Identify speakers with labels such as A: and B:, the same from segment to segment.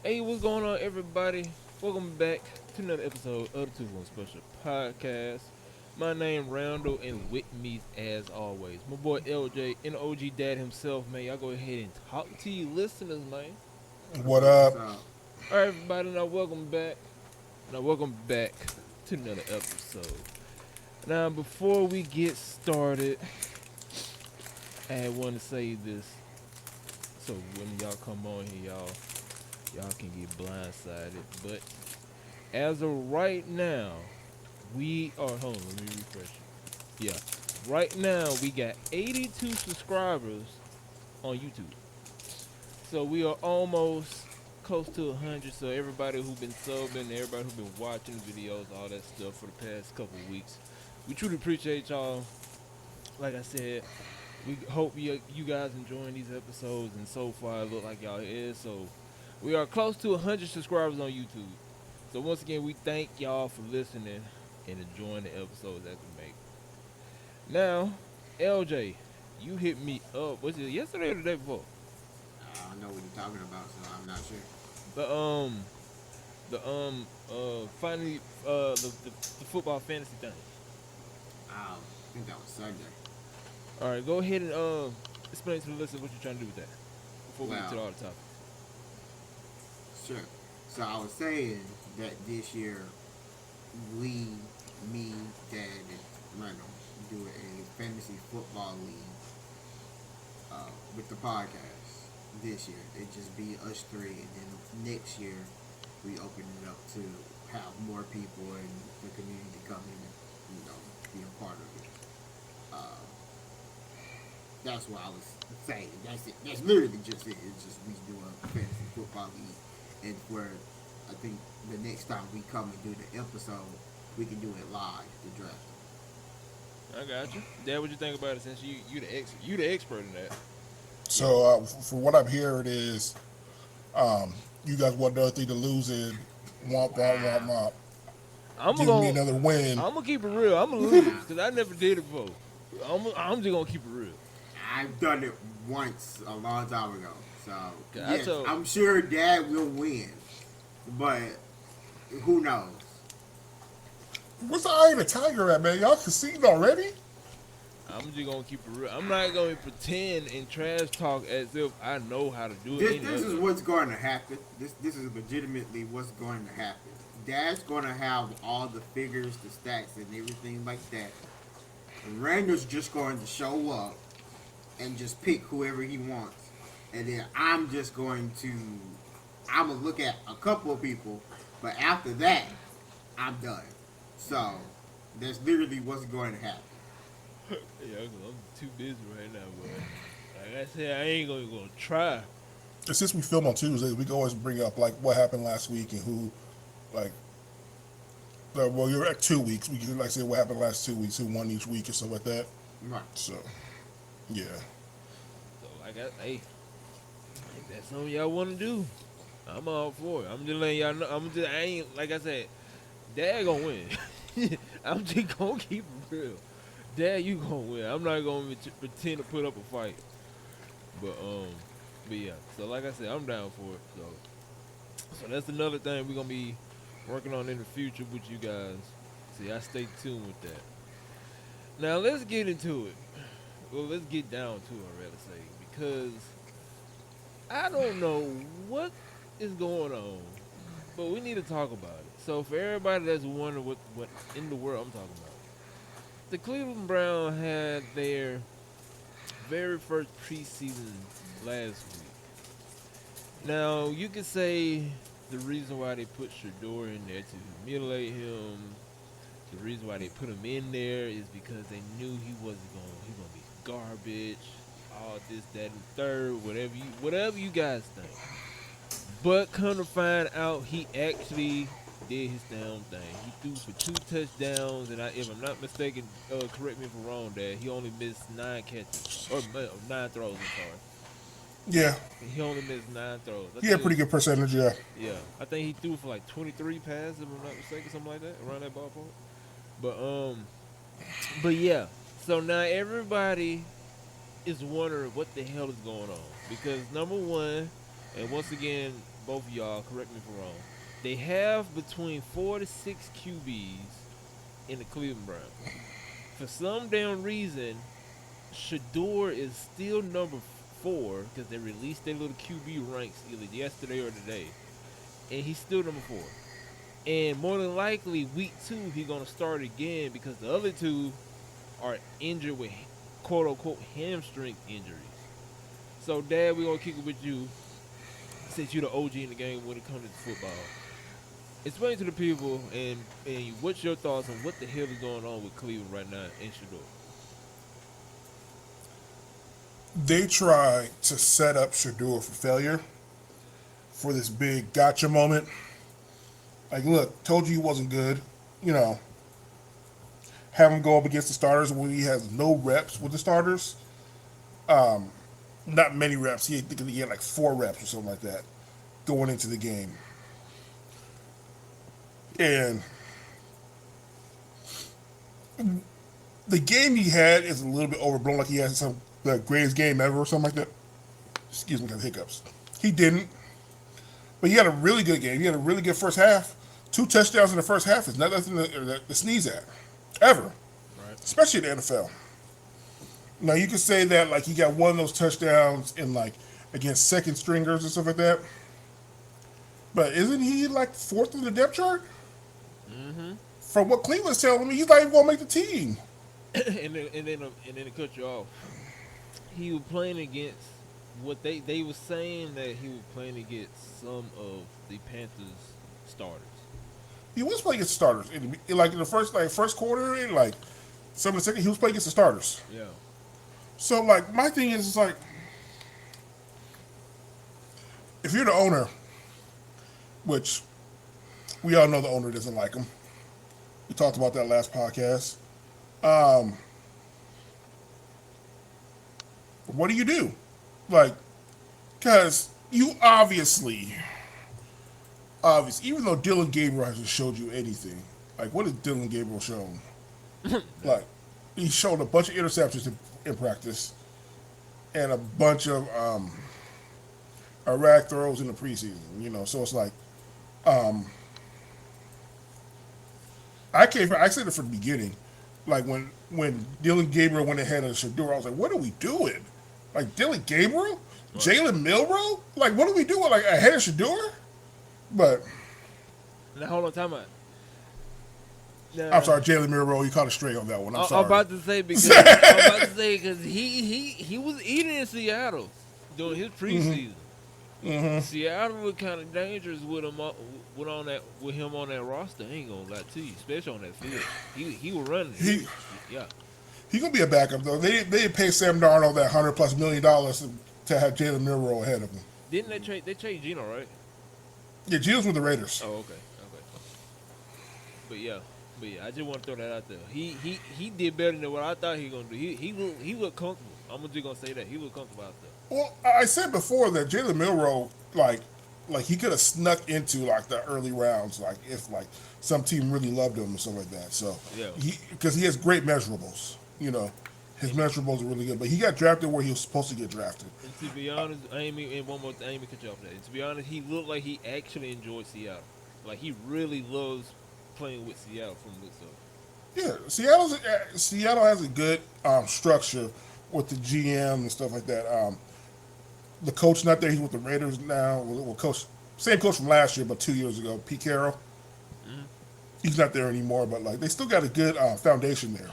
A: Hey, what's going on, everybody? Welcome back to another episode of the 2 1 Special Podcast. My name Randall, and with me, as always, my boy LJ and the OG Dad himself, man. Y'all go ahead and talk to you listeners, man.
B: What's
C: What
B: up? What's
C: up?
B: up?
A: All right, everybody, now welcome back. Now, welcome back to another episode. Now, before we get started, I want to say this so when y'all come on here, y'all can get blindsided. But as of right now, we are hold on, let me refresh it. Yeah. Right now we got 82 subscribers on YouTube. So we are almost close to 100. So everybody who been subbing, everybody who been watching videos, all that stuff for the past couple of weeks, we truly appreciate y'all. Like I said, we hope you guys enjoying these episodes, and so far it look like y'all is. So we are close to 100 subscribers on YouTube. So once again, we thank y'all for listening and enjoying the episodes that we make. Now, LJ, you hit me up. Was it yesterday or the day before?
B: I don't know what you're talking about, so I'm not sure.
A: The finally the football fantasy thing.
B: I think that was Sunday.
A: All right, go ahead and explain to the listeners what you're trying to do with that before we get to
B: Well,
A: all the topics.
B: sure. So I was saying that this year, we, me, Dad, and Randall do a fantasy football league with the podcast this year. It just be us three, and then next year we open it up to have more people in the community come in and be a part of it. Uh, That's what I was saying. That's it. That's literally just it. It's just we do a fantasy football league, and where I think the next time we come and do the episode, we can do it live, the draft.
A: I got you. Dad, what you think about it? Since you the expert in that.
C: So, for what I'm hearing is, you guys want another thing to lose in. Womp womp womp
B: Wow.
C: womp.
A: I'm
C: Give me
A: gonna
C: another win.
A: I'm gonna keep it real. I'm gonna lose because I never did it before. I'm just gonna keep it real.
B: I've done it once a long time ago, so
A: I
B: yes,
A: told
B: I'm sure Dad will win, but who knows?
C: What's the eye of the tiger at, man? Y'all conceded already?
A: I'm just gonna keep it real. I'm not gonna pretend and trash talk as if I know how to do it
B: This
A: any
B: this
A: other
B: is
A: way.
B: what's going to happen. This is legitimately what's going to happen. Dad's going to have all the figures, the stats, and everything like that. And Randall's just going to show up and just pick whoever he wants, and then I'm gonna look at a couple of people, but after that, I'm done. So that's literally what's going to happen.
A: Yeah, 'cause I'm too busy right now, but like I said, I ain't gonna try.
C: And since we film on Tuesdays, we can always bring up like what happened last week and who, like, well, you're at 2 weeks. We can like say what happened last 2 weeks, who won each week and stuff like that.
B: Right.
C: So, yeah.
A: So like hey, if that's something y'all wanna do, I'm all for it. I'm just letting y'all know. I ain't like I said. Dad gonna win. I'm just gonna keep it real. Dad, you gonna win. I'm not gonna pretend to put up a fight. But but yeah. So like I said, I'm down for it. So that's another thing we're gonna be working on in the future with you guys. See, I stay tuned with that. Now let's get into it. Well, let's get down to it, I'd rather say, because I don't know what is going on, but we need to talk about it. So for everybody that's wondering what in the world I'm talking about, the Cleveland Browns had their very first preseason last week. Now you could say the reason why they put Shedeur in there to humiliate him, the reason why they put him in there is because they knew he gonna be garbage, all this, that, and third, whatever you guys think. But come to find out, he actually did his damn thing. He threw for 2 touchdowns, and if I'm not mistaken, correct me if I'm wrong, Dad. He only missed 9 catches or 9 throws. I'm sorry.
C: Yeah.
A: He only missed 9 throws. I
C: He had
A: think
C: a
A: it
C: pretty
A: was
C: good percentage, yeah.
A: yeah. I think he threw for like 23 passes, if I'm not mistaken, something like that, around that ballpark. But yeah. So now everybody is wondering what the hell is going on because number one, and once again, both of y'all, correct me if I'm wrong. They have between 4 to 6 QBs in the Cleveland Browns. For some damn reason, Shedeur is still number 4 because they released their little QB ranks either yesterday or today, and he's still number 4. And more than likely, week 2 he's gonna start again because the other two are injured with quote unquote hamstring injuries. So, Dad, we're gonna kick it with you since you're the OG in the game when it comes to football. Explain to the people and what's your thoughts on what the hell is going on with Cleveland right now and Shedeur.
C: They try to set up Shedeur for failure for this big gotcha moment. Like, look, told you he wasn't good. You know, have him go up against the starters when he has no reps with the starters. Not many reps. He had like 4 reps or something like that going into the game. And the game he had is a little bit overblown, like he had the greatest game ever or something like that. Excuse me, got hiccups. He didn't. But he had a really good game. He had a really good first half. 2 touchdowns in the first half is nothing to sneeze at, ever.
A: Right.
C: Especially in the NFL. Now, you could say that, like, he got one of those touchdowns in, like, against second stringers and stuff like that. But isn't he, like, 4th in the depth chart?
A: Mm-hmm.
C: From what Cleveland's telling me, he's not even going to make the team.
A: and then to cut you off, he was playing against what they were saying that he was playing against some of the Panthers starters.
C: He was playing against starters. In the first quarter, and, like, some of the second, he was playing against the starters.
A: Yeah.
C: So, like, my thing is, like, if you're the owner, which we all know the owner doesn't like him. We talked about that last podcast. What do you do? Like, because you obviously, even though Dylan Gabriel hasn't showed you anything, like, what has Dylan Gabriel shown? Like, he showed a bunch of interceptions in practice and a bunch of erratic throws in the preseason, you know. So it's like, I said it from the beginning. Like, when Dylan Gabriel went ahead of Shedeur, I was like, what are we doing? Like, Dylan Gabriel? Right. Jalen Milroe? Like, what are we doing? Like, ahead of Shedeur? But
A: now, hold on, time out.
C: I'm sorry, Jalen Milroe. You caught it straight on that one. I'm sorry.
A: I'm about to say because he was eating in Seattle during his preseason.
C: Mm-hmm.
A: Seattle was kind of dangerous with him on that roster. I ain't gonna lie to you, especially on that field. He was running. Yeah.
C: He gonna be a backup though. They pay Sam Darnold that $100+ million to have Jalen Milroe ahead of him.
A: Didn't they trade Geno, right?
C: Yeah, Geno's with the Raiders.
A: Oh, okay. But yeah, I just want to throw that out there. He did better than what I thought he was gonna do. He looked comfortable. I'm just gonna say that he looked comfortable out there.
C: Well, I said before that Jalen Milroe, like he could have snuck into like the early rounds, like if like some team really loved him or something like that. So
A: yeah,
C: because he has great measurables, you know, his measurables are really good. But he got drafted where he was supposed to get drafted.
A: And to be honest, and one more thing, I ain't cut you off that. And to be honest, he looked like he actually enjoyed Seattle. Like he really loves playing with Seattle from the looks of it.
C: Yeah, Seattle has a good structure with the GM and stuff like that. The coach not there; he's with the Raiders now. Same coach from last year, but 2 years ago, Pete Carroll. Mm-hmm. He's not there anymore, but like they still got a good foundation there.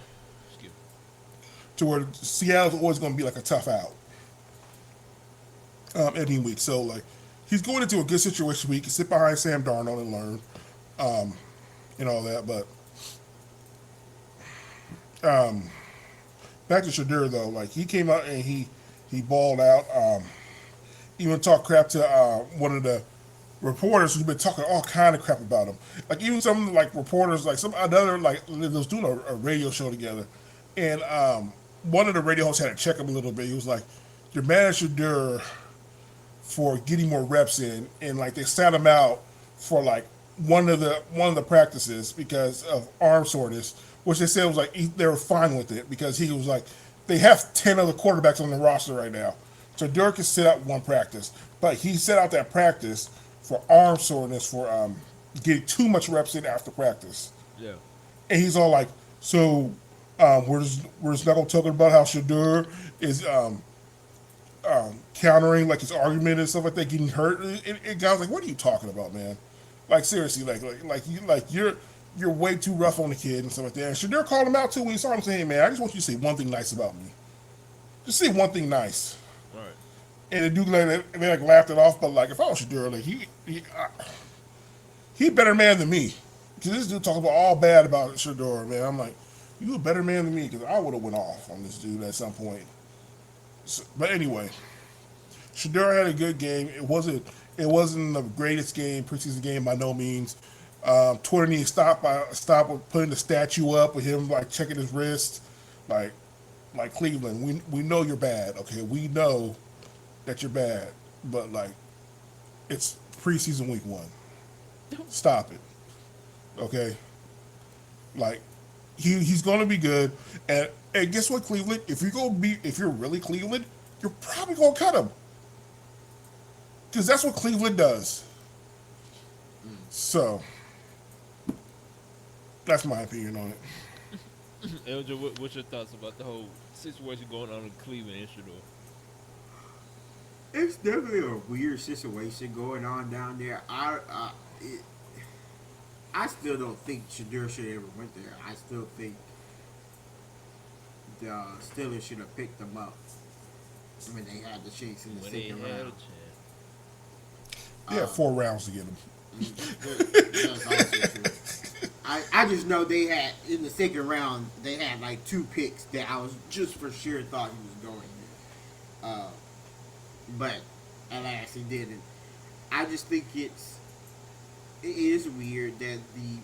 C: To where Seattle's always going to be like a tough out any week. So like he's going into a good situation where he can sit behind Sam Darnold and learn, and all that. But back to Shedeur though, like he came out and he balled out. Even talked crap to one of the reporters who's been talking all kind of crap about him. Like even some like reporters, like some another like they was doing a radio show together, and one of the radio hosts had to check him a little bit. He was like, "You're mad at Shedeur for getting more reps in," and like they sat him out for like one of the practices because of arm soreness, which they said was like they were fine with it because he was like they have 10 other quarterbacks on the roster right now. So Shedeur can sit out one practice, but he set out that practice for arm soreness for getting too much reps in after practice.
A: Yeah.
C: And he's all like, so we're just not gonna talk about how Shedeur is countering like his argument and stuff like that, getting hurt. And guys like, what are you talking about, man? Like seriously, you're way too rough on the kid and stuff like that. And Shedeur called him out too when he saw him saying, hey, man, I just want you to say one thing nice about me. Just say one thing nice.
A: All right.
C: And the dude they like laughed it off, but like if I was Shedeur, like he better man than me. Because this dude talking about all bad about Shedeur, man. I'm like, you a better man than me because I would have went off on this dude at some point. So, but anyway, Shedeur had a good game. It wasn't the greatest game, preseason game by no means. Twitter needs to stop with putting the statue up with him like checking his wrist, like Cleveland. We know you're bad, okay? We know that you're bad, but like it's preseason week 1. Stop it, okay? Like he's gonna be good, and guess what, Cleveland? If you're really Cleveland, you're probably gonna cut him. Because that's what Cleveland does. So, that's my opinion on it.
A: LJ, what's your thoughts about the whole situation going on in Cleveland and Shedeur?
B: It's definitely a weird situation going on down there. I still don't think Shedeur should have ever went there. I still think the Steelers should have picked them up when they had the chance in the second round.
C: They had 4 rounds to get him.
B: That's also true. I just know they had, in the second round, they had like 2 picks that I was just for sure thought he was going there. But alas, he didn't. I just think it is weird that the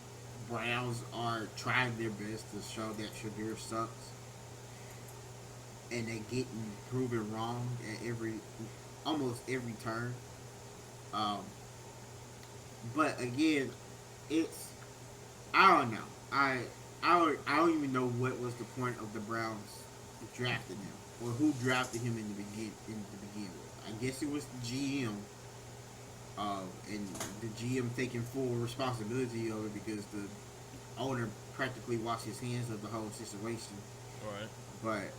B: Browns are trying their best to show that Shedeur sucks. And they're getting proven wrong at almost every turn. But again, I don't know. I don't even know what was the point of the Browns drafting him or who drafted him in the begin with. I guess it was the GM, and the GM taking full responsibility of it because the owner practically washed his hands of the whole situation.
A: Right.
B: But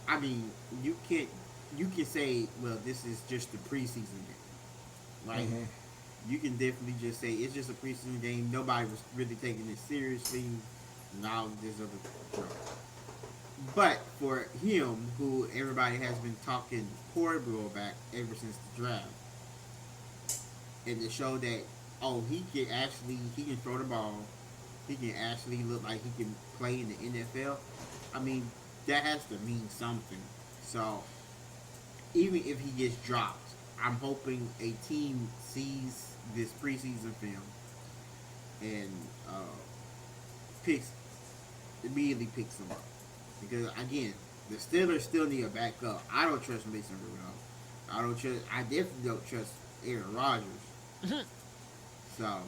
B: I mean, you can say, well, this is just the preseason game, right? Mm-hmm. You can definitely just say it's just a preseason game. Nobody was really taking it seriously. Now there's other. But for him, who everybody has been talking horrible about ever since the draft, and to show that he can throw the ball, he can actually look like he can play in the NFL. I mean, that has to mean something. So even if he gets dropped, I'm hoping a team sees this preseason film and immediately picks him up. Because again, the Steelers still need a backup. I don't trust Mason Rudolph. I definitely don't trust Aaron Rodgers. So,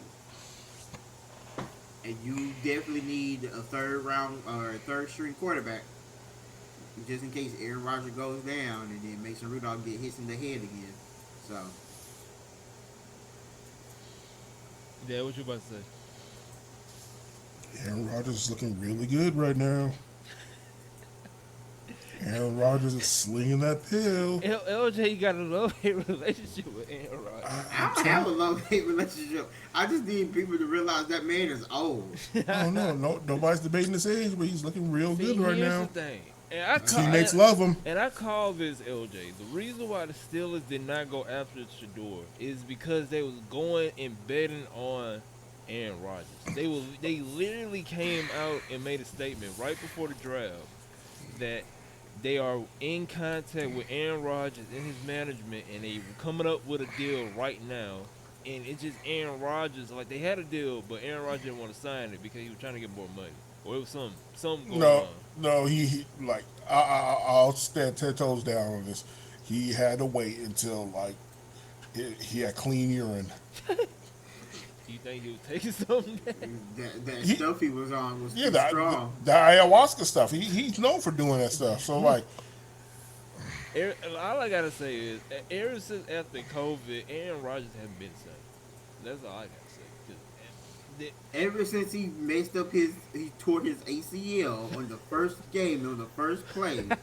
B: and you definitely need a third round or a third string quarterback just in case Aaron Rodgers goes down and then Mason Rudolph get hit in the head again. So.
A: Yeah, what you about to say?
C: Aaron Rodgers is looking really good right now. Aaron Rodgers is slinging that pill.
A: LJ got a love-hate relationship with Aaron Rodgers.
B: I don't have a love-hate relationship. I just need people to realize that man is old.
C: Oh, no, nobody's debating his age, but he's looking real good right now.
A: Here's the thing. And
C: teammates love him.
A: And I call this LJ. The reason why the Steelers did not go after Shedeur is because they was going and betting on Aaron Rodgers. They literally came out and made a statement right before the draft that they are in contact with Aaron Rodgers and his management, and they were coming up with a deal right now. And it's just Aaron Rodgers. Like, they had a deal, but Aaron Rodgers didn't want to sign it because he was trying to get more money. Or it was something going on.
C: No, he like, I'll stand 10 toes down on this. He had to wait until, like, he had clean urine.
A: Do you think he was taking something?
B: That stuff he was on was
C: strong. The ayahuasca stuff. He's known for doing that stuff. So, like,
A: All I gotta say is, ever since after COVID, Aaron Rodgers hasn't been the same. That's all I gotta say. 'Cause, the-
B: Ever since he messed up he tore his ACL on the first game on the first play when he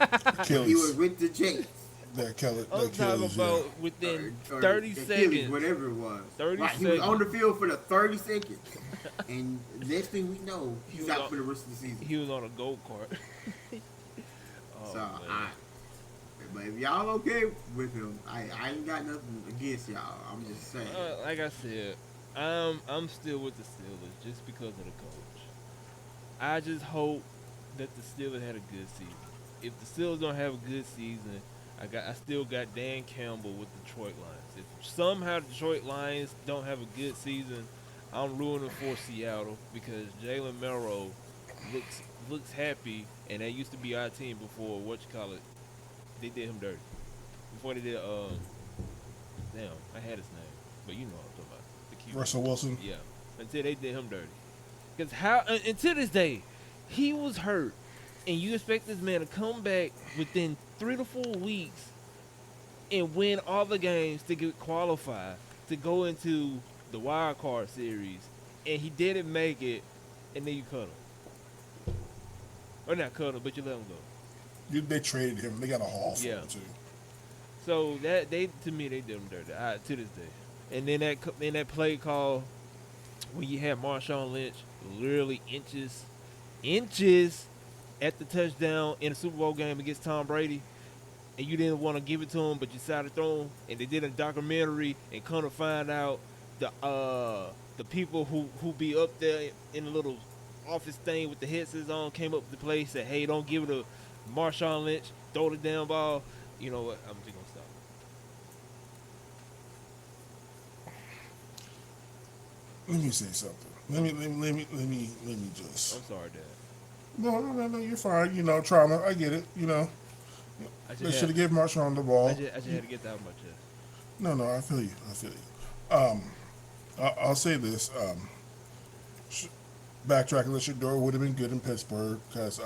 B: was
C: Achilles.
B: with the Jets.
C: That Kelly.
A: I'm
C: That
A: talking
C: Achilles.
A: about
C: Yeah.
A: within
B: Or
A: 30
B: Achilles,
A: seconds.
B: whatever it was.
A: 30
B: Right, he was on the
A: seconds.
B: field for the 30 seconds, and next thing we know,
A: He
B: he's
A: was
B: out
A: on-
B: for the rest of the season.
A: He was on a go kart. Oh,
B: So
A: man.
B: but if y'all okay with him, I ain't got nothing against y'all. I'm just saying.
A: Like I said, I'm still with the Steelers just because of the coach. I just hope that the Steelers had a good season. If the Steelers don't have a good season, I still got Dan Campbell with the Detroit Lions. If somehow the Detroit Lions don't have a good season, I'm rooting for Seattle because Jalen Merrill looks happy, and that used to be our team before they did him dirty. Before they did damn, I had his name, but you know what I'm talking about. The QB.
C: Russell Wilson.
A: Yeah, until they did him dirty. Because how until this day, he was hurt, and you expect this man to come back within 3 to 4 weeks and win all the games to get qualified to go into the wild card series, and he didn't make it, and then you cut him, or not cut him, but you let him go.
C: They traded him. They got a haul for
A: Yeah.
C: him too.
A: So to me they did him dirty to this day. And then that play call when you had Marshawn Lynch literally inches at the touchdown in a Super Bowl game against Tom Brady, and you didn't want to give it to him, but you decided to throw him. And they did a documentary, and come to find out the people who be up there in the little office thing with the headsets on came up to the place, said, "Hey, don't give it to Marshawn Lynch. Throw the damn ball." You know what? I'm just gonna stop.
C: Let me say something. Let me just.
A: I'm sorry, Dad.
C: No. You're fine. You know, trauma. I get it. You know, they should have given Marshawn the ball.
A: I just had to get that out of my chest.
C: No. I feel you. I'll say this. Backtracking, let Shedeur would have been good in Pittsburgh because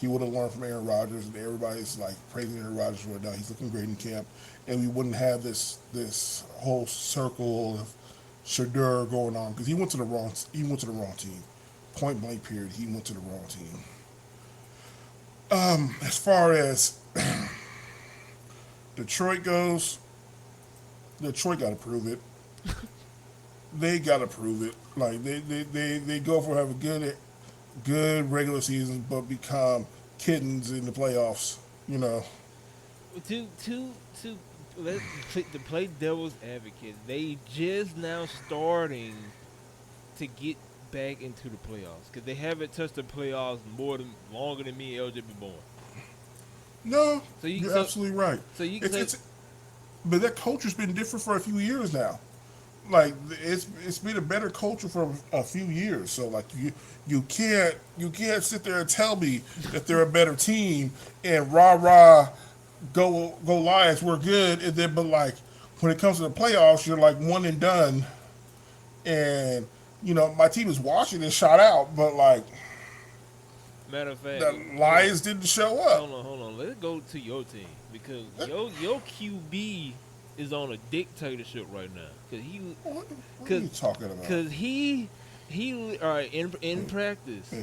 C: he would have learned from Aaron Rodgers, and everybody's like praising Aaron Rodgers right now. He's looking great in camp, and we wouldn't have this whole circle of Shedeur going on because he went to the wrong team. Point blank period. He went to the wrong team. As far as Detroit goes, Detroit got to prove it. They got to prove it. Like they go for have a good regular season, but become kittens in the playoffs. You know.
A: To play devil's advocate, they just now starting to get back into the playoffs because they haven't touched the playoffs longer than me and LJ been born.
C: No,
A: So
C: you're absolutely right.
A: So you can
C: but that culture's been different for a few years now. Like it's been a better culture for a few years. So like you can't sit there and tell me that they're a better team and rah go Lions, we're good, and then but like when it comes to the playoffs, you're like one and done. And you know my team is Washington shot out, but like
A: matter of fact,
C: the Lions didn't show up.
A: Hold on. Let's go to your team because your QB is on a dictatorship right now because
C: What are you talking about?
A: Because he all right in practice.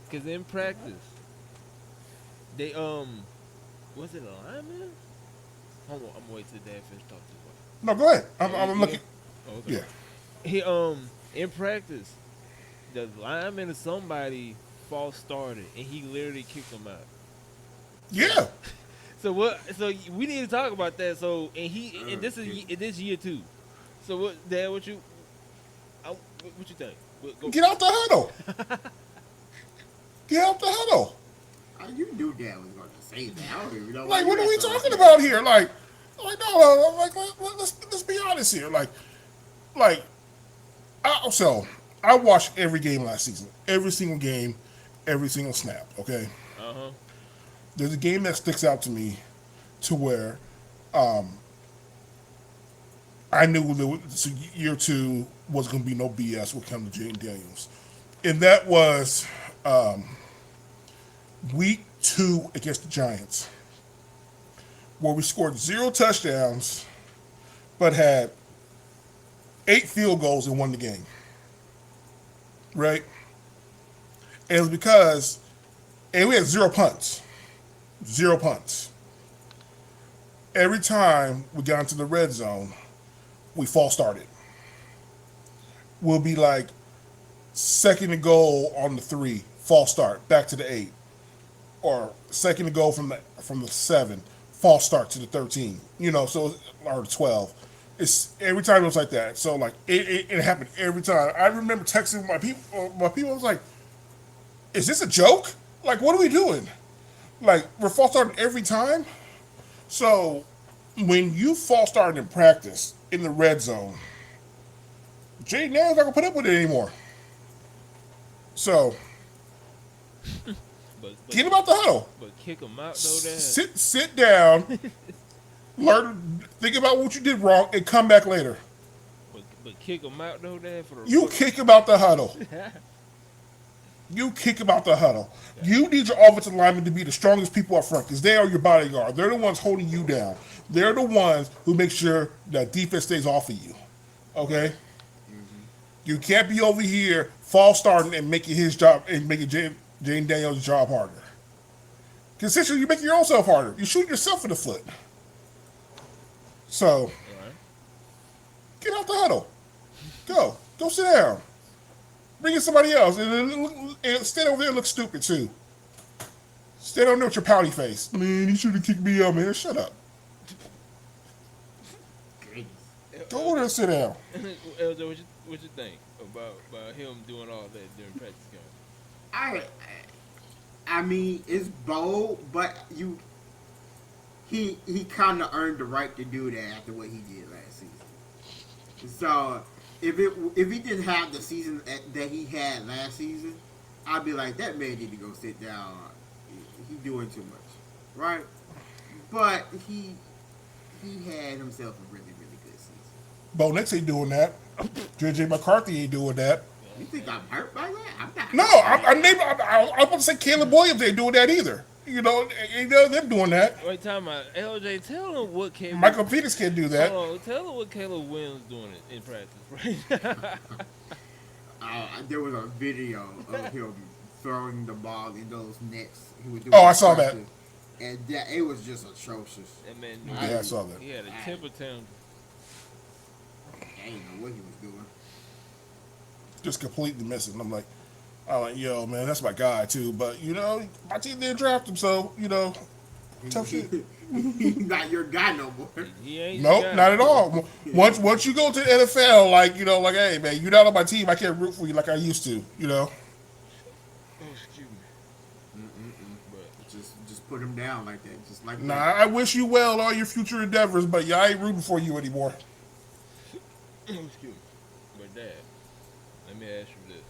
A: Because in practice, they was it a lineman? Hold on, I'm gonna wait till Dad finish talking to you.
C: No, go ahead. I'm looking.
A: Oh, okay.
C: Yeah.
A: He in practice, the lineman or somebody false started and he literally kicked him out.
C: Yeah.
A: So what? So we need to talk about that. So and this is year 2. So what, Dad? What you think? Go.
C: Get out the huddle. Get out the huddle.
B: You knew Dad was going to say that. I don't even know.
C: Like, what are we talking about here? Like no. Like, let's be honest here. I watched every game last season. Every single game, every single snap. Okay. There's a game that sticks out to me, to where, I knew that year 2 was going to be no BS when it comes to Jaden Daniels, and that was week 2 against the Giants, where we scored 0 touchdowns, but had 8 field goals and won the game. Right? And it was because, and we had 0 punts. 0 punts. Every time we got into the red zone, we false started. We'll be like second and goal on the 3, false start, back to the 8. Or second and goal from the 7, false start to the 13. So or the 12. It's every time it was like that. So like it happened every time. I remember texting my people. My people was like, "Is this a joke? Like, what are we doing? Like, we're false starting every time." So when you false start in practice in the red zone, Jay Nail's not gonna put up with it anymore. So get him out the huddle.
A: But kick him out though.
C: Sit down. Learn, think about what you did wrong, and come back later.
A: But kick him out though, Dad.
C: Kick him out the huddle. You kick him out the huddle. You need your offensive linemen to be the strongest people up front because they are your bodyguard. They're the ones holding you down. They're the ones who make sure that defense stays off of you. Okay? Mm-hmm. You can't be over here false starting and making his job and making Jane Daniels' job harder. Consistently, you make your own self harder. You shoot yourself in the foot. So, get out the huddle. Go sit down. Bring in somebody else. And stand over there and look stupid, too. Stand over there with your pouty face. Man, you should have kicked me out, man. Shut up. Go over there and sit down.
A: LJ, what you think about him doing all that during practice game?
B: I mean, it's bold, but he kind of earned the right to do that after what he did last season. So if he didn't have the season that he had last season, I'd be like, that man need to go sit down. He doing too much, right? But he had himself a really, really good season.
C: Bo Nix ain't doing that. JJ McCarthy ain't doing that.
B: You think I'm hurt by that? I'm not.
C: No, I was about to say Caleb Williams ain't doing that either. Them doing that.
A: Wait, time out. LJ, tell him what Caleb...
C: Michael Peters can't do that.
A: Hold on, tell him what Caleb Williams doing in practice, right?
B: There was a video of him throwing the ball in those nets. He was doing
C: I saw that.
B: And it was just atrocious.
A: That man,
C: I saw that.
A: He had a temper tantrum.
B: I didn't know what he was doing.
C: Just completely missing. I'm like, yo, man, that's my guy too. But my team didn't draft him, so tough shit.
B: He's not your guy no more.
A: He ain't.
C: Nope, not at all. Once you go to the NFL, like hey, man, you're not on my team. I can't root for you like I used to.
A: Oh, excuse me.
B: But just put him down like that, just like
C: Nah,
B: that.
C: I wish you well in all your future endeavors, but I ain't rooting for you anymore.
A: Excuse me. But Dad, let me ask you this.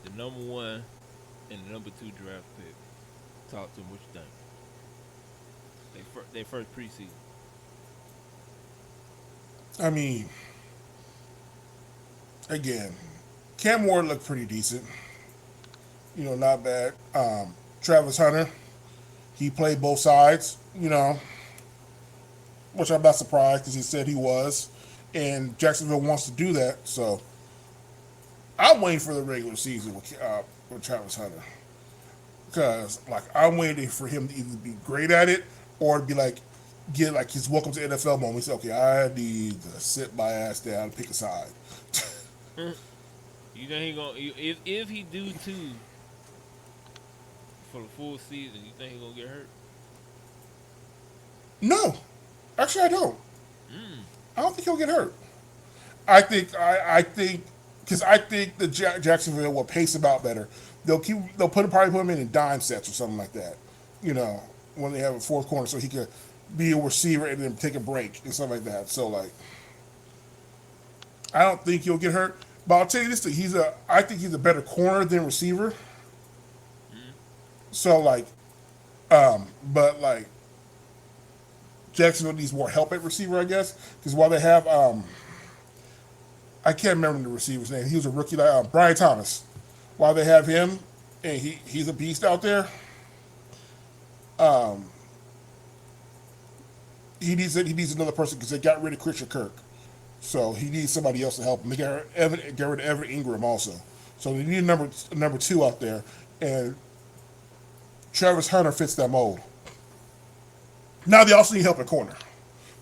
A: The number 1 and the number 2 draft pick. Talk to them, what you think? They first preseason.
C: I mean, again, Cam Ward looked pretty decent. Not bad. Travis Hunter, he played both sides, which I'm not surprised because he said he was. And Jacksonville wants to do that, so I'm waiting for the regular season with Travis Hunter. Because, I'm waiting for him to either be great at it or be get his welcome to NFL moment. He said, okay, I need to sit my ass down and pick a side.
A: You think he gonna if he do too for the full season, you think he gonna get hurt?
C: No. Actually, I don't. I don't think he'll get hurt. I think because I think the Jacksonville will pace him out better. They'll probably put him in dime sets or something like that. When they have a fourth corner, so he could be a receiver and then take a break and stuff like that. So I don't think he'll get hurt. But I'll tell you this thing: I think he's a better corner than receiver. So Jacksonville needs more help at receiver, I guess, because while they have I can't remember the receiver's name. He was a rookie, Brian Thomas. While they have him, and he's a beast out there. Um, he needs another person because they got rid of Christian Kirk, so he needs somebody else to help him. They got rid of Evan Ingram also, so they need a number two out there, and Travis Hunter fits that mold. Now they also need help at corner,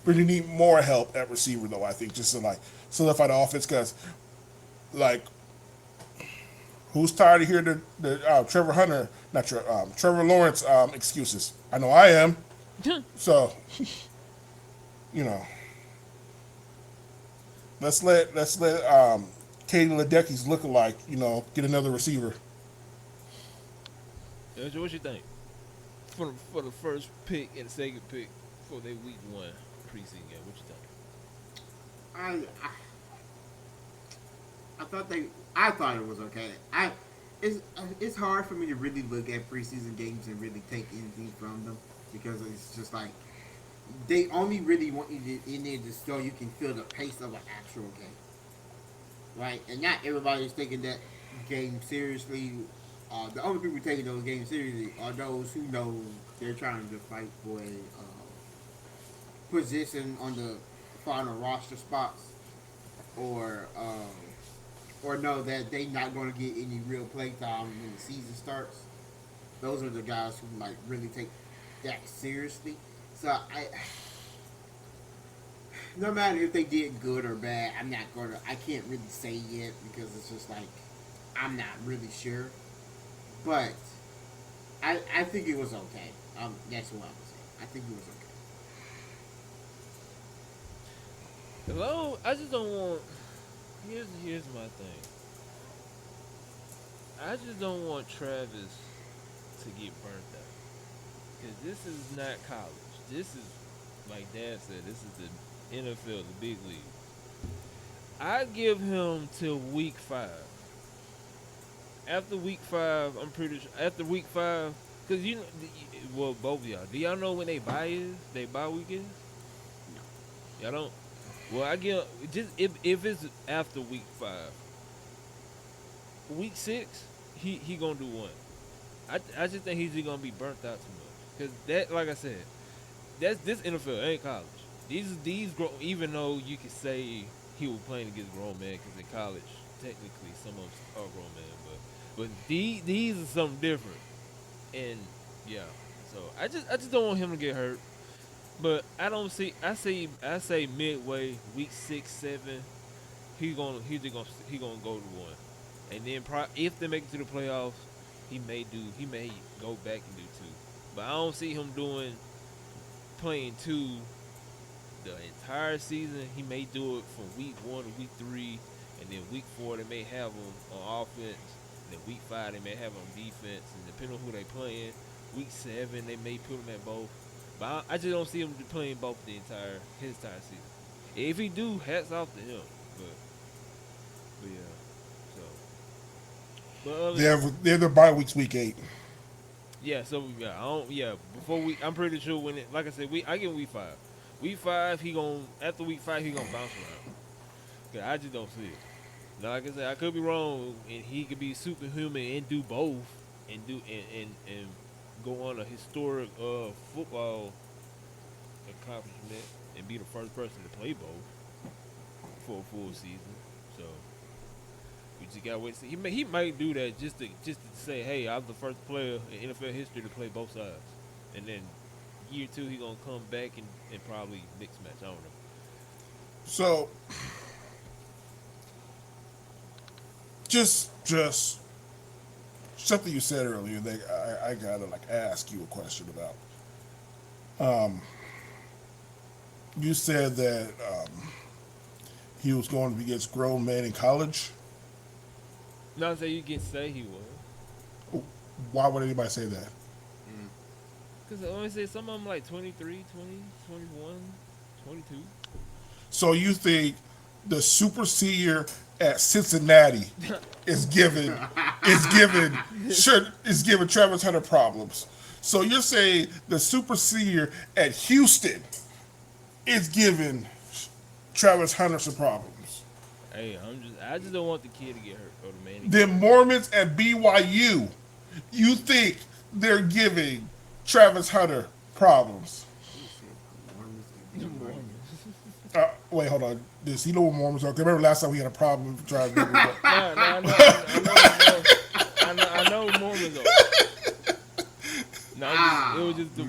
C: but you need more help at receiver though. I think just to like solidify the offense because like who's tired of hearing the Trevor Hunter, not Trevor Lawrence excuses? I know I am. So, you know, let's let Katie Ledecky's lookalike, get another receiver.
A: What you think for the first pick and the second pick for their week 1 preseason game? What you think?
B: I thought it was okay. It's hard for me to really look at preseason games and really take anything from them because it's just like they only really want you in there just so you can feel the pace of an actual game, right? And not everybody's taking that game seriously. The only people taking those games seriously are those who know they're trying to fight for a position on the final roster spots, or know that they're not going to get any real play time when the season starts. Those are the guys who like really take that seriously. So no matter if they did good or bad, I can't really say yet because it's just like I'm not really sure. But I think it was okay. That's what I would say. I think it was okay.
A: Hello, I just don't want. Here's my thing. I just don't want Travis to get burnt out because this is not college. This is, like Dad said, this is the NFL, the big league. I give him till week 5. After week 5, I'm pretty sure. After week 5, because well, both of y'all. Do y'all know when they bye is? They bye week is? Y'all don't. Well, I give just if it's after week 5, week 6, he gonna do one. I just think he's just gonna be burnt out too much because that, like I said, this NFL ain't college. These even though you could say he was playing against grown men because in college technically some of them are grown men, but these are something different, and yeah. So I just don't want him to get hurt. But I don't see. I say midway, week 6, 7, he gonna go to one, and then if they make it to the playoffs, he may go back and do 2. But I don't see him playing 2 the entire season. He may do it from week 1 to week 3, and then week 4 they may have him on offense, and then week 5 they may have him on defense, and depending on who they playing, week 7 they may put him at both. But I just don't see him playing both his entire season. If he do, hats off to him. But yeah. So.
C: They're the bye weeks week 8.
A: Yeah. So before I'm pretty sure when like I said, I give week 5. Week 5 after week 5 he gonna bounce around. Cause I just don't see it. Now, like I said, I could be wrong, and he could be superhuman and do both, and go on a historic football accomplishment and be the first person to play both for a full season. So we just gotta wait. To see. He might do that just to say, hey, I'm the first player in NFL history to play both sides, and then year 2 he gonna come back and probably mix match. I don't know.
C: So just something you said earlier that I gotta ask you a question about. You said that he was going to be against grown men in college.
A: No, so you can say he was.
C: Why would anybody say that?
A: Because I always say some of them like 23, 20, 21, 22.
C: So you think the super senior at Cincinnati is giving Travis Hunter problems. So you're saying the super senior at Houston is giving Travis Hunter some problems.
A: Hey, I just don't want the kid to get hurt or the man.
C: The Mormons at BYU, you think they're giving Travis Hunter problems.
B: He said Mormons and
A: The
B: Democrats.
A: Mormons.
C: Wait, hold on. Does he know what Mormons are? 'Cause remember last time we had a problem with Travis Hunter?
A: I know Mormons are. No, it was just the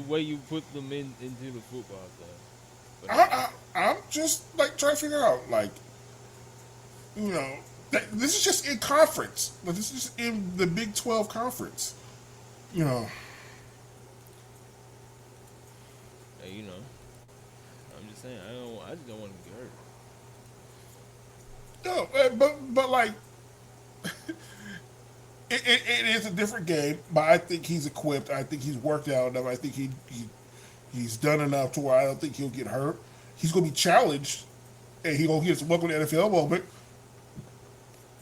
A: way you put them into the football stuff. But,
C: I'm just like trying to figure out, like, this is just in conference. Like, this is in the Big 12 conference. You know.
A: hey, I'm just saying I just don't want to get hurt.
C: No, but like, it is a different game. But I think he's equipped. I think he's worked out enough. I think he's done enough to where I don't think he'll get hurt. He's gonna be challenged, and he's gonna get some luck with the NFL moment.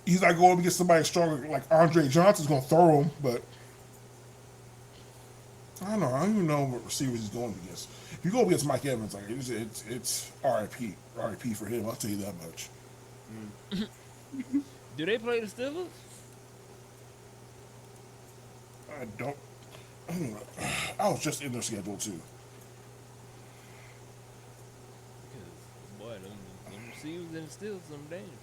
C: He's not going to get somebody stronger like Andre Johnson's gonna throw him, but I don't know. I don't even know what receivers he's going against. If you go against Mike Evans, like it's RIP for him. I'll tell you that much.
A: Do they play the Steelers?
C: I don't know. I was just in their schedule too.
A: Because boy, them receivers and the Steelers some dangerous.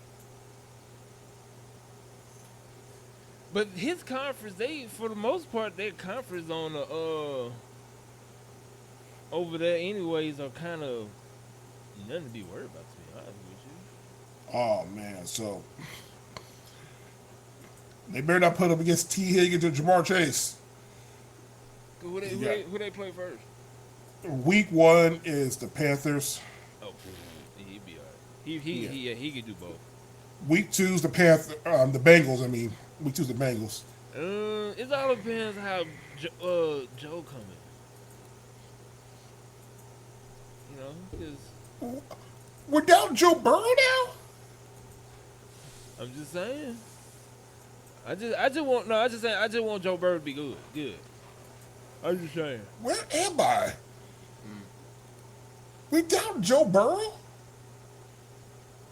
A: But his conference, for the most part, their conference on the over there, anyways, are kind of nothing to be worried about. To be honest with you.
C: Oh man, so they better not put up against T. Higgins or Jamar Chase.
A: Who they play first?
C: Week 1 is the Panthers.
A: Oh, he'd be alright. He could do both.
C: Week 2 is the Bengals. I mean, week 2 is the Bengals.
A: It all depends how Joe coming. Because
C: We're down Joe Burrow now.
A: I'm just saying. I just want Joe Burrow to be good. Good. I'm just saying.
C: Where am I? We down Joe Burrow?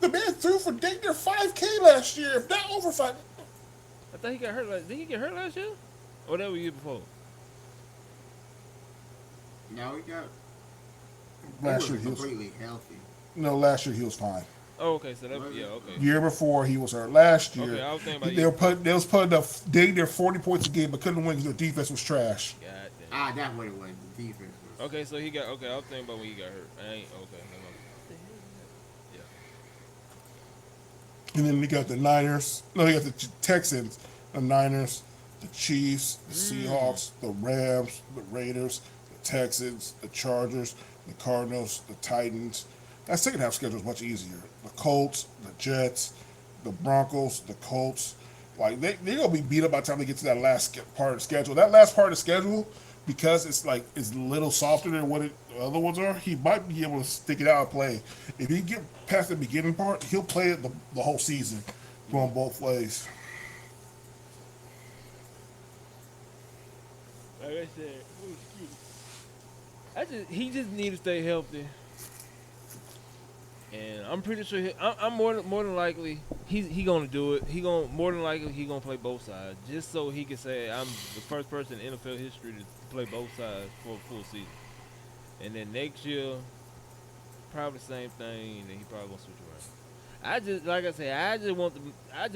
C: The man threw for dang near 5K last year. If not over 5.
A: I thought he got hurt. Did he get hurt last year? Or that was the year before?
B: Now he got.
C: Last
B: He
C: year
B: was
C: he was.
B: completely healthy.
C: No, last year he was fine.
A: Oh, okay. So that okay.
C: Year before he was hurt. Last year,
A: Okay, I was thinking about
C: they was putting up dang near 40 points a game, but couldn't win because their defense was trash.
A: God damn.
B: That's what it was. The defense was.
A: Okay, so he got. Okay, I was thinking about when he got hurt. I ain't okay.
C: And then you got the Niners. No, you got the Texans, the Niners, the Chiefs, the Seahawks, the Rams, the Raiders, the Texans, the Chargers, the Cardinals, the Titans. That second half schedule is much easier. The Colts, the Jets, the Broncos, the Colts. Like they're gonna be beat up by the time they get to that last part of the schedule. That last part of the schedule, because it's a little softer than what the other ones are, he might be able to stick it out and play. If he get past the beginning part, he'll play it the whole season, going both ways.
A: Like I said, he just need to stay healthy. And I'm pretty sure I'm more than likely he gonna do it. He gonna play both sides just so he can say I'm the first person in NFL history to play both sides for a full season. And then next year, probably the same thing. And then he probably gonna switch around. I just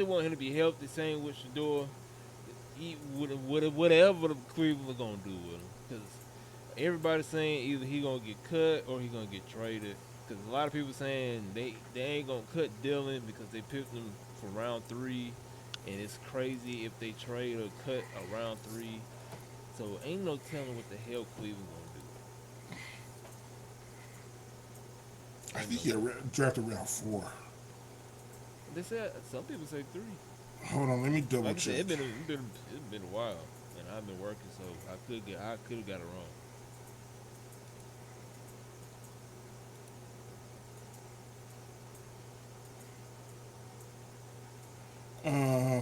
A: want him to be healthy. Same with Shedeur. Whatever the Cleveland gonna do with him, because everybody's saying either he gonna get cut or he gonna get traded. Because a lot of people saying they ain't going to cut Dillon because they picked him for round 3. And it's crazy if they trade or cut around 3. So ain't no telling what the hell Cleveland going to do.
C: I think he drafted round 4.
A: They said, some people say 3.
C: Hold on, let me double
A: Like I
C: check.
A: said, it's been a while. And I've been working, so I could have got it wrong.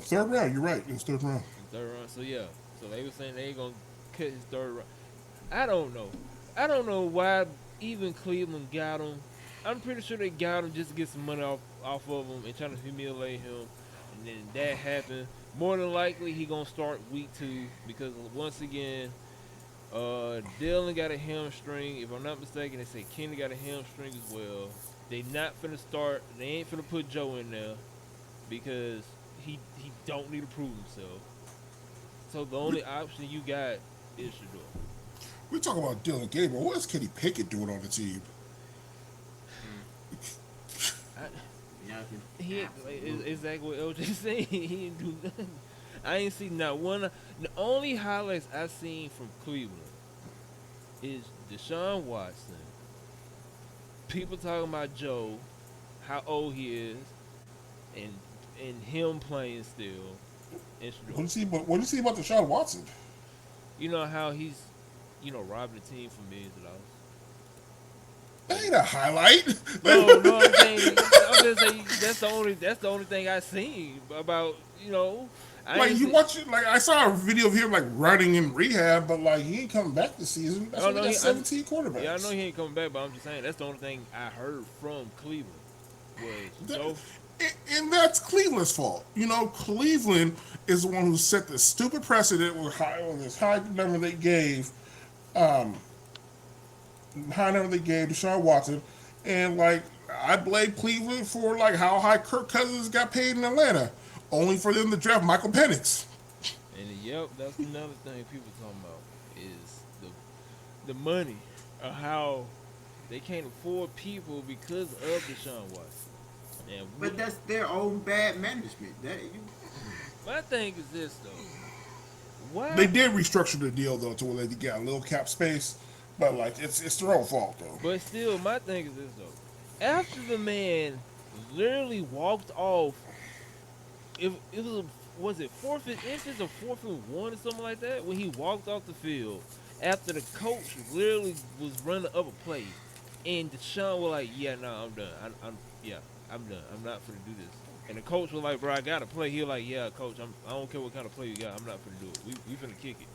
C: Third round, you're right. It was third round.
A: Third round, so yeah. So they were saying they ain't gonna cut his third round. I don't know why even Cleveland got him. I'm pretty sure they got him just to get some money off of him and trying to humiliate him. And then that happened. More than likely he gonna start week 2 because once again Dylan got a hamstring. If I'm not mistaken, they say Kenny got a hamstring as well. They not finna start. They ain't finna put Joe in there because he don't need to prove himself. So the only option you got is Shedeur.
C: We talk about Dylan Gabriel. What is Kenny Pickett doing on the team?
A: I,
B: Nothing.
A: he ain't, like,
B: Absolutely.
A: exactly what LJ saying. He ain't do nothing. I ain't seen not one. The only highlights I seen from Cleveland is Deshaun Watson. People talking about Joe, how old he is, and him playing still. And
C: What do
A: Shedeur.
C: you see? What do you see about Deshaun Watson?
A: You know how he's, robbing the team for millions of dollars.
C: That ain't a highlight.
A: No, no, I'm just saying that's the only thing I seen about I
C: Like
A: ain't
C: you
A: see,
C: watch it, like I saw a video of him like running in rehab, but like he ain't coming back this season. That's
A: oh
C: why we
A: no
C: got
A: he
C: 17
A: yeah I know
C: quarterbacks.
A: he ain't coming back, but I'm just saying that's the only thing I heard from Cleveland was
C: That-
A: Joe.
C: and that's Cleveland's fault. You know, Cleveland is the one who set the stupid precedent with this high number they gave, high number they gave Deshaun Watson, and like I blame Cleveland for like how high Kirk Cousins got paid in Atlanta, only for them to draft Michael Penix.
A: And yep, that's another thing people talking about is the money of how they can't afford people because of Deshaun Watson. And
B: But that's their own bad management.
A: my thing is this though.
C: They
A: Why?
C: did restructure the deal though to where they got a little cap space, but like it's their own fault though.
A: But still, my thing is this though. After the man literally walked off, if it was it fourth and inches or 4th and 1 or something like that when he walked off the field after the coach literally was running up a play, and Deshaun was like, "Yeah, no, I'm done. I'm done. I'm not gonna do this." And the coach was like, "Bro, I got to play." He was like, "Yeah, coach, I don't care what kind of play you got. I'm not gonna do it. We finna kick it."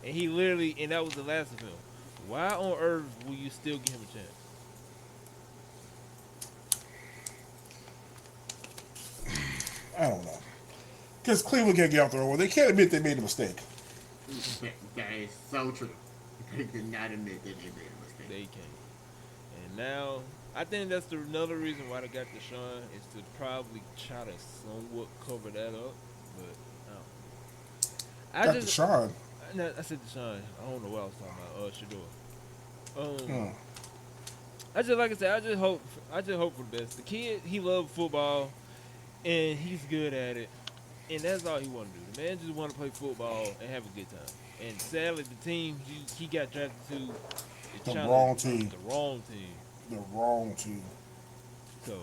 A: And he literally, and that was the last of him. Why on earth will you still give him a chance?
C: I don't know. Because Cleveland can't get out there. Well, they can't admit they made a mistake.
B: That is so true. They did not admit that they made a mistake.
A: They can't. And now, I think that's another reason why they got Deshaun is to probably try to somewhat cover that up. But I
C: Got
A: don't.
C: Deshaun.
A: I said Deshaun. I don't know what I was talking about. Shedeur.
C: Hmm.
A: I just like I said. I just hope for the best. The kid, he loves football, and he's good at it, and that's all he want to do. The man just want to play football and have a good time. And sadly, the team he got drafted to is
C: The
A: trying
C: wrong
A: to,
C: team.
A: the wrong team.
C: The wrong team.
A: So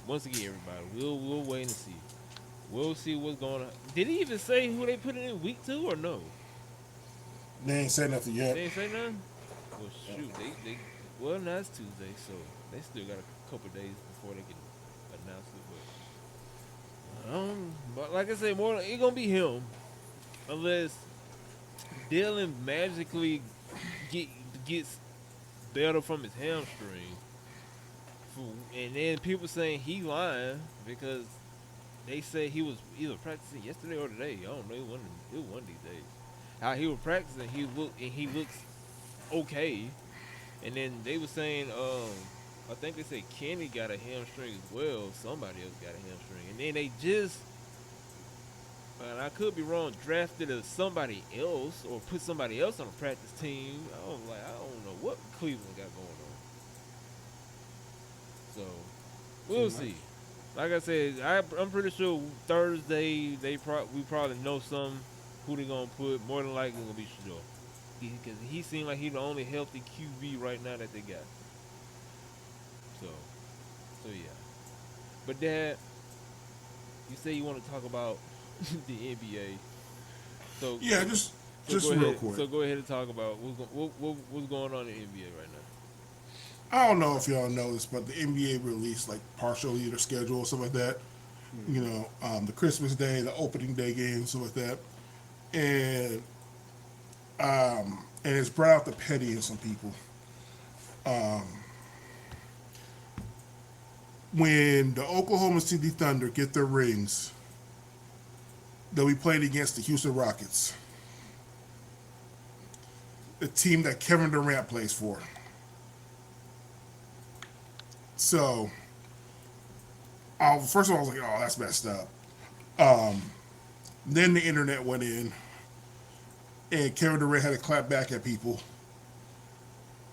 A: once again, everybody, we'll wait and see. We'll see what's going on. Did he even say who they put in week 2 or no?
C: They ain't said nothing yet.
A: They ain't say nothing. Well, shoot, they well now it's Tuesday, so they still got a couple days before they can announce it. But like I said, more it gonna be him unless Dylan magically gets better from his hamstring. And then people saying he lying because they say he was either practicing yesterday or today. I don't know. It was one of these days. How he was practicing, he looks okay. And then they were saying, I think they said Kenny got a hamstring as well. Somebody else got a hamstring, and then they just, and I could be wrong, drafted as somebody else or put somebody else on a practice team. I don't know what Cleveland got going on. So we'll see. Like I said, I'm pretty sure Thursday we probably know who they gonna put. More than likely gonna be Shedeur, because he seemed like he's the only healthy QB right now that they got. So yeah. But Dad, you say you want to talk about the NBA. So
C: Yeah, just
A: so go
C: real
A: ahead.
C: quick.
A: So go ahead and talk about what's going on in the NBA right now.
C: I don't know if y'all know this, but the NBA released like partially their schedule or stuff like that. You know, the Christmas Day, the opening day games, stuff like that, and it's brought out the petty in some people. When the Oklahoma City Thunder get their rings, they'll be playing against the Houston Rockets. the team that Kevin Durant plays for. So, first of all, I was like, oh, that's messed up. Then the internet went in, and Kevin Durant had to clap back at people.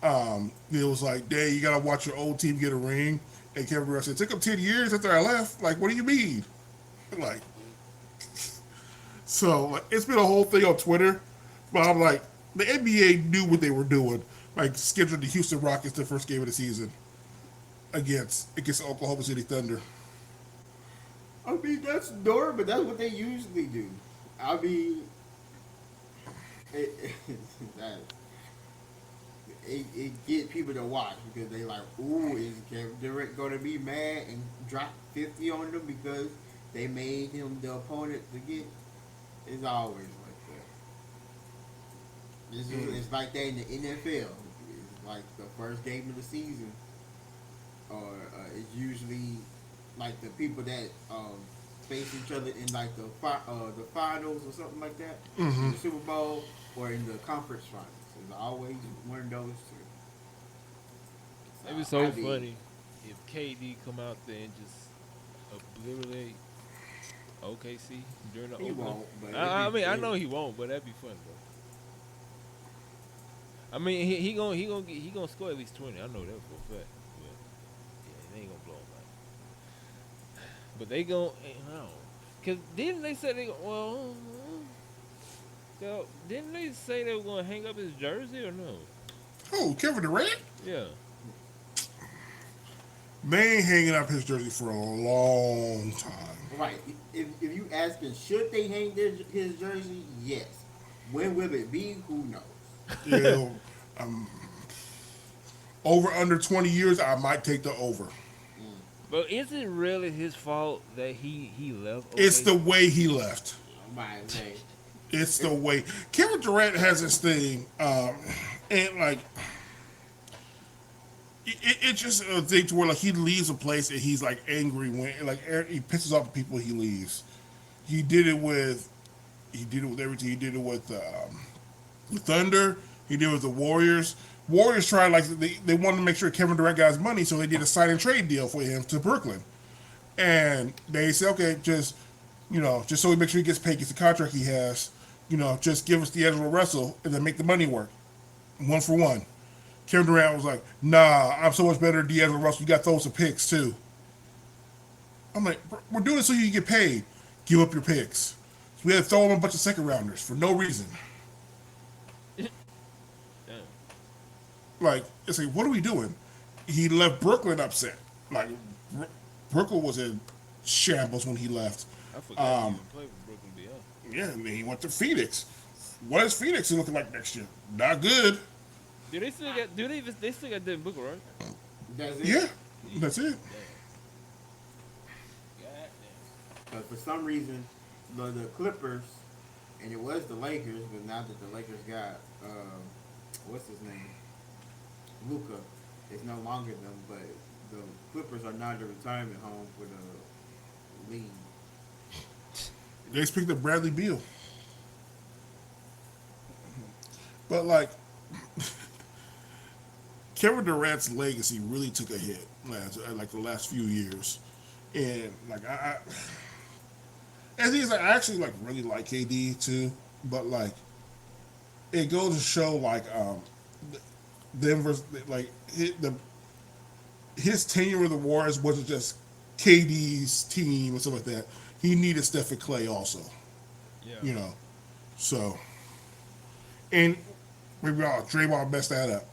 C: It was like, "Dang, you gotta watch your old team get a ring." And Kevin Durant said, "It took them 10 years after I left. Like, what do you mean?" Like, so like, it's been a whole thing on Twitter. But I'm like, the NBA knew what they were doing. Like, scheduled the Houston Rockets the first game of the season against Oklahoma City Thunder.
B: I mean, that's normal, but that's what they usually do. I mean, it, that, it get people to watch because they like, ooh, is Kevin Durant going to be mad and drop 50 on them because they made him the opponent to get? It's always like that. It's like that in the NFL. It's like the first game of the season, or it's usually like the people that face each other in like the finals or something like that, in the Super Bowl or in the conference finals. It's always one of those two.
A: It'd be so funny if KD come out there and just obliterate OKC during the
B: He
A: opener.
B: won't, but
A: I mean, I know he won't, but that'd be fun though. I mean, he gonna score at least 20. I know that for a fact. But yeah, they ain't gonna blow him out. But they gon' I don't know. Cause didn't they say didn't they say they were gonna hang up his jersey or no?
C: Oh, Kevin Durant?
A: Yeah.
C: They ain't hanging up his jersey for a long time.
B: Right. If you asking, should they hang his jersey? Yes. When will it be? Who knows?
C: You know, over under 20 years, I might take the over.
A: But is it really his fault that he left?
C: It's the way he left.
B: My day.
C: It's the way. Kevin Durant has this thing, and like, it's just a thing to where like he leaves a place and he's like angry when like he pisses off the people he leaves. He did it with everything. He did it with the Thunder. He did it with the Warriors. Warriors tried like they wanted to make sure Kevin Durant got his money, so they did a sign and trade deal for him to Brooklyn, and they said, okay, just so we make sure he gets paid, gets the contract he has, just give us D'Angelo Russell and then make the money work, 1 for 1. Kevin Durant was like, nah, I'm so much better than D'Angelo Russell. You got to throw some picks too. I'm like, we're doing it so you can get paid. Give up your picks. So we had to throw him a bunch of second rounders for no reason. Like, it's like, what are we doing? He left Brooklyn upset. Like, Brooklyn was in shambles when he left.
A: I forgot he even played for Brooklyn BL.
C: Yeah, and then he went to Phoenix. What is Phoenix looking like next year? Not good.
A: Do they still got? They still got Devin Booker, right?
B: That's it.
C: Yeah, that's it.
B: But for some reason, the Clippers, and it was the Lakers, but now that the Lakers got what's his name, Luka, it's no longer them. But the Clippers are now the retirement home for the league.
C: They just picked up Bradley Beal. But like Kevin Durant's legacy really took a hit like the last few years, and like and things like I actually like really like KD too, but like it goes to show like Denver's like his tenure with the Warriors wasn't just KD's team and stuff like that. He needed Steph and Clay also, so and maybe Draymond messed that up.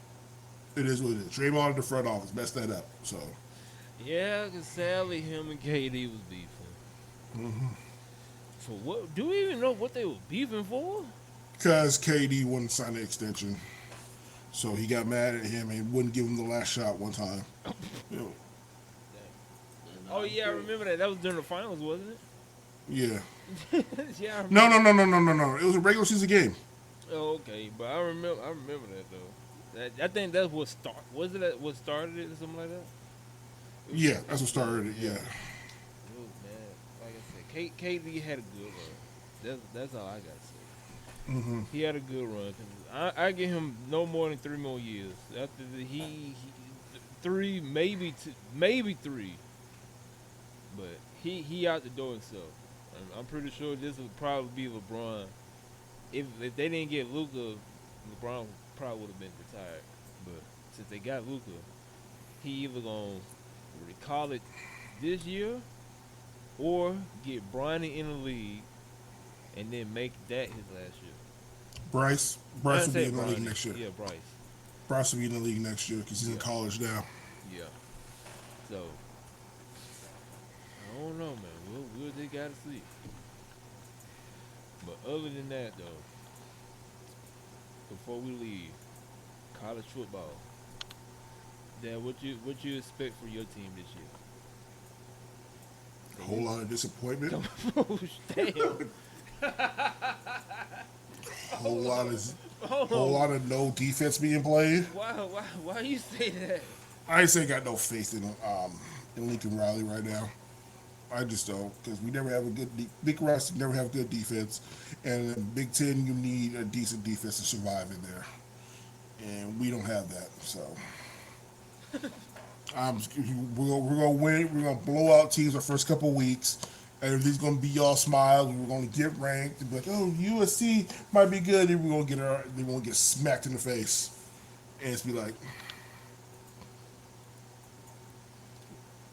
C: It is what it is. Draymond in the front office messed that up. So
A: yeah, because sadly him and KD was beefing.
C: mm-hmm.
A: So what? Do we even know what they were beefing for?
C: Because KD wouldn't sign the extension, so he got mad at him and wouldn't give him the last shot one time.
A: Oh yeah, I remember that. That was during the finals, wasn't it?
C: Yeah.
A: Yeah. I
C: No. It was a regular season game.
A: Oh, okay, but I remember that though. I think that's what wasn't that what started it or something like that?
C: Yeah, that's what started it. Yeah.
A: It was bad. Like I said, KD had a good run. That's all I gotta say.
C: Mm-hmm.
A: He had a good run. 'Cause I give him no more than 3 more years. After he 3, maybe 2, maybe 3. But he out the door himself. I'm pretty sure this would probably be LeBron. If they didn't get Luka, LeBron probably would have been retired. But since they got Luka, he either gonna recall it this year or get Bronny in the league and then make that his last year.
C: Bryce
A: I
C: will be
A: said
C: in the league
A: Bronny.
C: next year.
A: Yeah, Bryce.
C: Bryce will be in the league next year because he's in
A: Yeah,
C: college now.
A: yeah. So I don't know, man. We'll just gotta see. But other than that, though, before we leave, college football. Dad, what you expect for your team this
C: A whole lot of disappointment.
A: year? Oh, damn.
C: Whole lot of
A: Hold
C: whole
A: on.
C: lot of no defense being played.
A: Why you say that?
C: I ain't say I got no faith in Lincoln Riley right now. I just don't because we never have a good Big Russ never have good defense, and in Big Ten you need a decent defense to survive in there, and we don't have that. So we're gonna win. We're gonna blow out teams the first couple weeks. And everything's gonna be all smiles. We're gonna get ranked. And be like, oh, USC might be good. Then we're gonna get smacked in the face, and it's be like,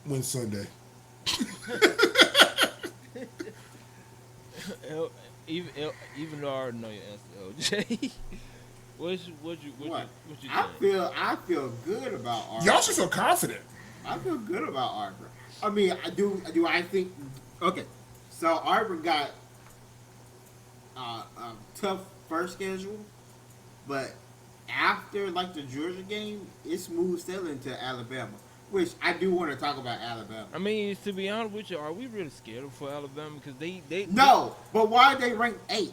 C: win Sunday.
A: Even though I already know your answer, LJ. What you
B: I feel good about Arbor.
C: Y'all should feel confident.
B: I feel good about Arbor. I mean, I do. I think? Okay, so Arbor got a tough first schedule, but after like the Georgia game, it's smooth sailing to Alabama. Which I do want to talk about Alabama.
A: I mean, to be honest with you, are we really scared for Alabama? Because they
B: No, but why are they ranked 8th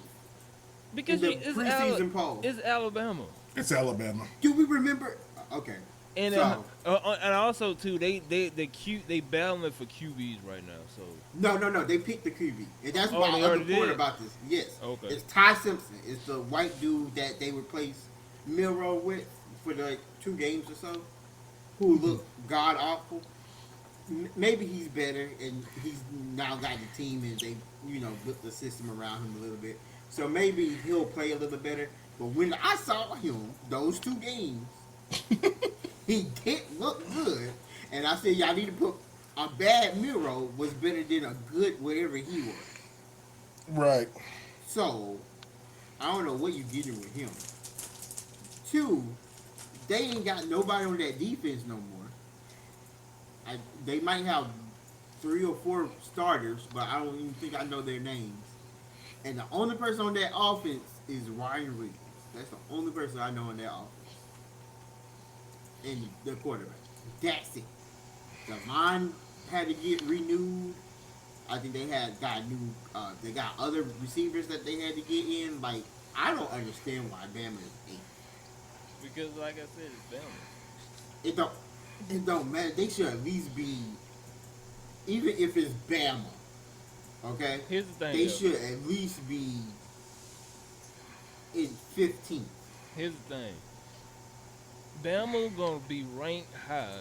A: because
B: in the
A: it's
B: preseason poll?
A: It's Alabama.
C: It's Alabama.
B: Do we remember? Okay,
A: And
B: so
A: and also too, they battling for QBs right now. So
B: no, they picked the QB, and that's
A: Oh,
B: my
A: they
B: other
A: already
B: point
A: did?
B: about this. Yes,
A: Okay.
B: it's Ty Simpson. It's the white dude that they replaced Milrow with for the 2 games or so, who looked god awful. Maybe he's better, and he's now got the team, and they built the system around him a little bit. So maybe he'll play a little better. But when I saw him those 2 games, he didn't look good, and I said y'all need to put a bad Miro was better than a good whatever he was.
C: Right.
B: So I don't know what you're getting with him. 2, they ain't got nobody on that defense no more. They might have 3 or 4 starters, but I don't even think I know their names. And the only person on that offense is Ryan Reed. That's the only person I know on that offense. And the quarterback. That's it. Devon had to get renewed. I think they got new. They got other receivers that they had to get in. Like, I don't understand why Bama is 8th.
A: because, like I said, it's Bama.
B: It don't matter. They should at least be, even if it's Bama. Okay.
A: Here's the thing.
B: They
A: though.
B: should at least be in 15th.
A: Here's the thing. Bama gonna be ranked high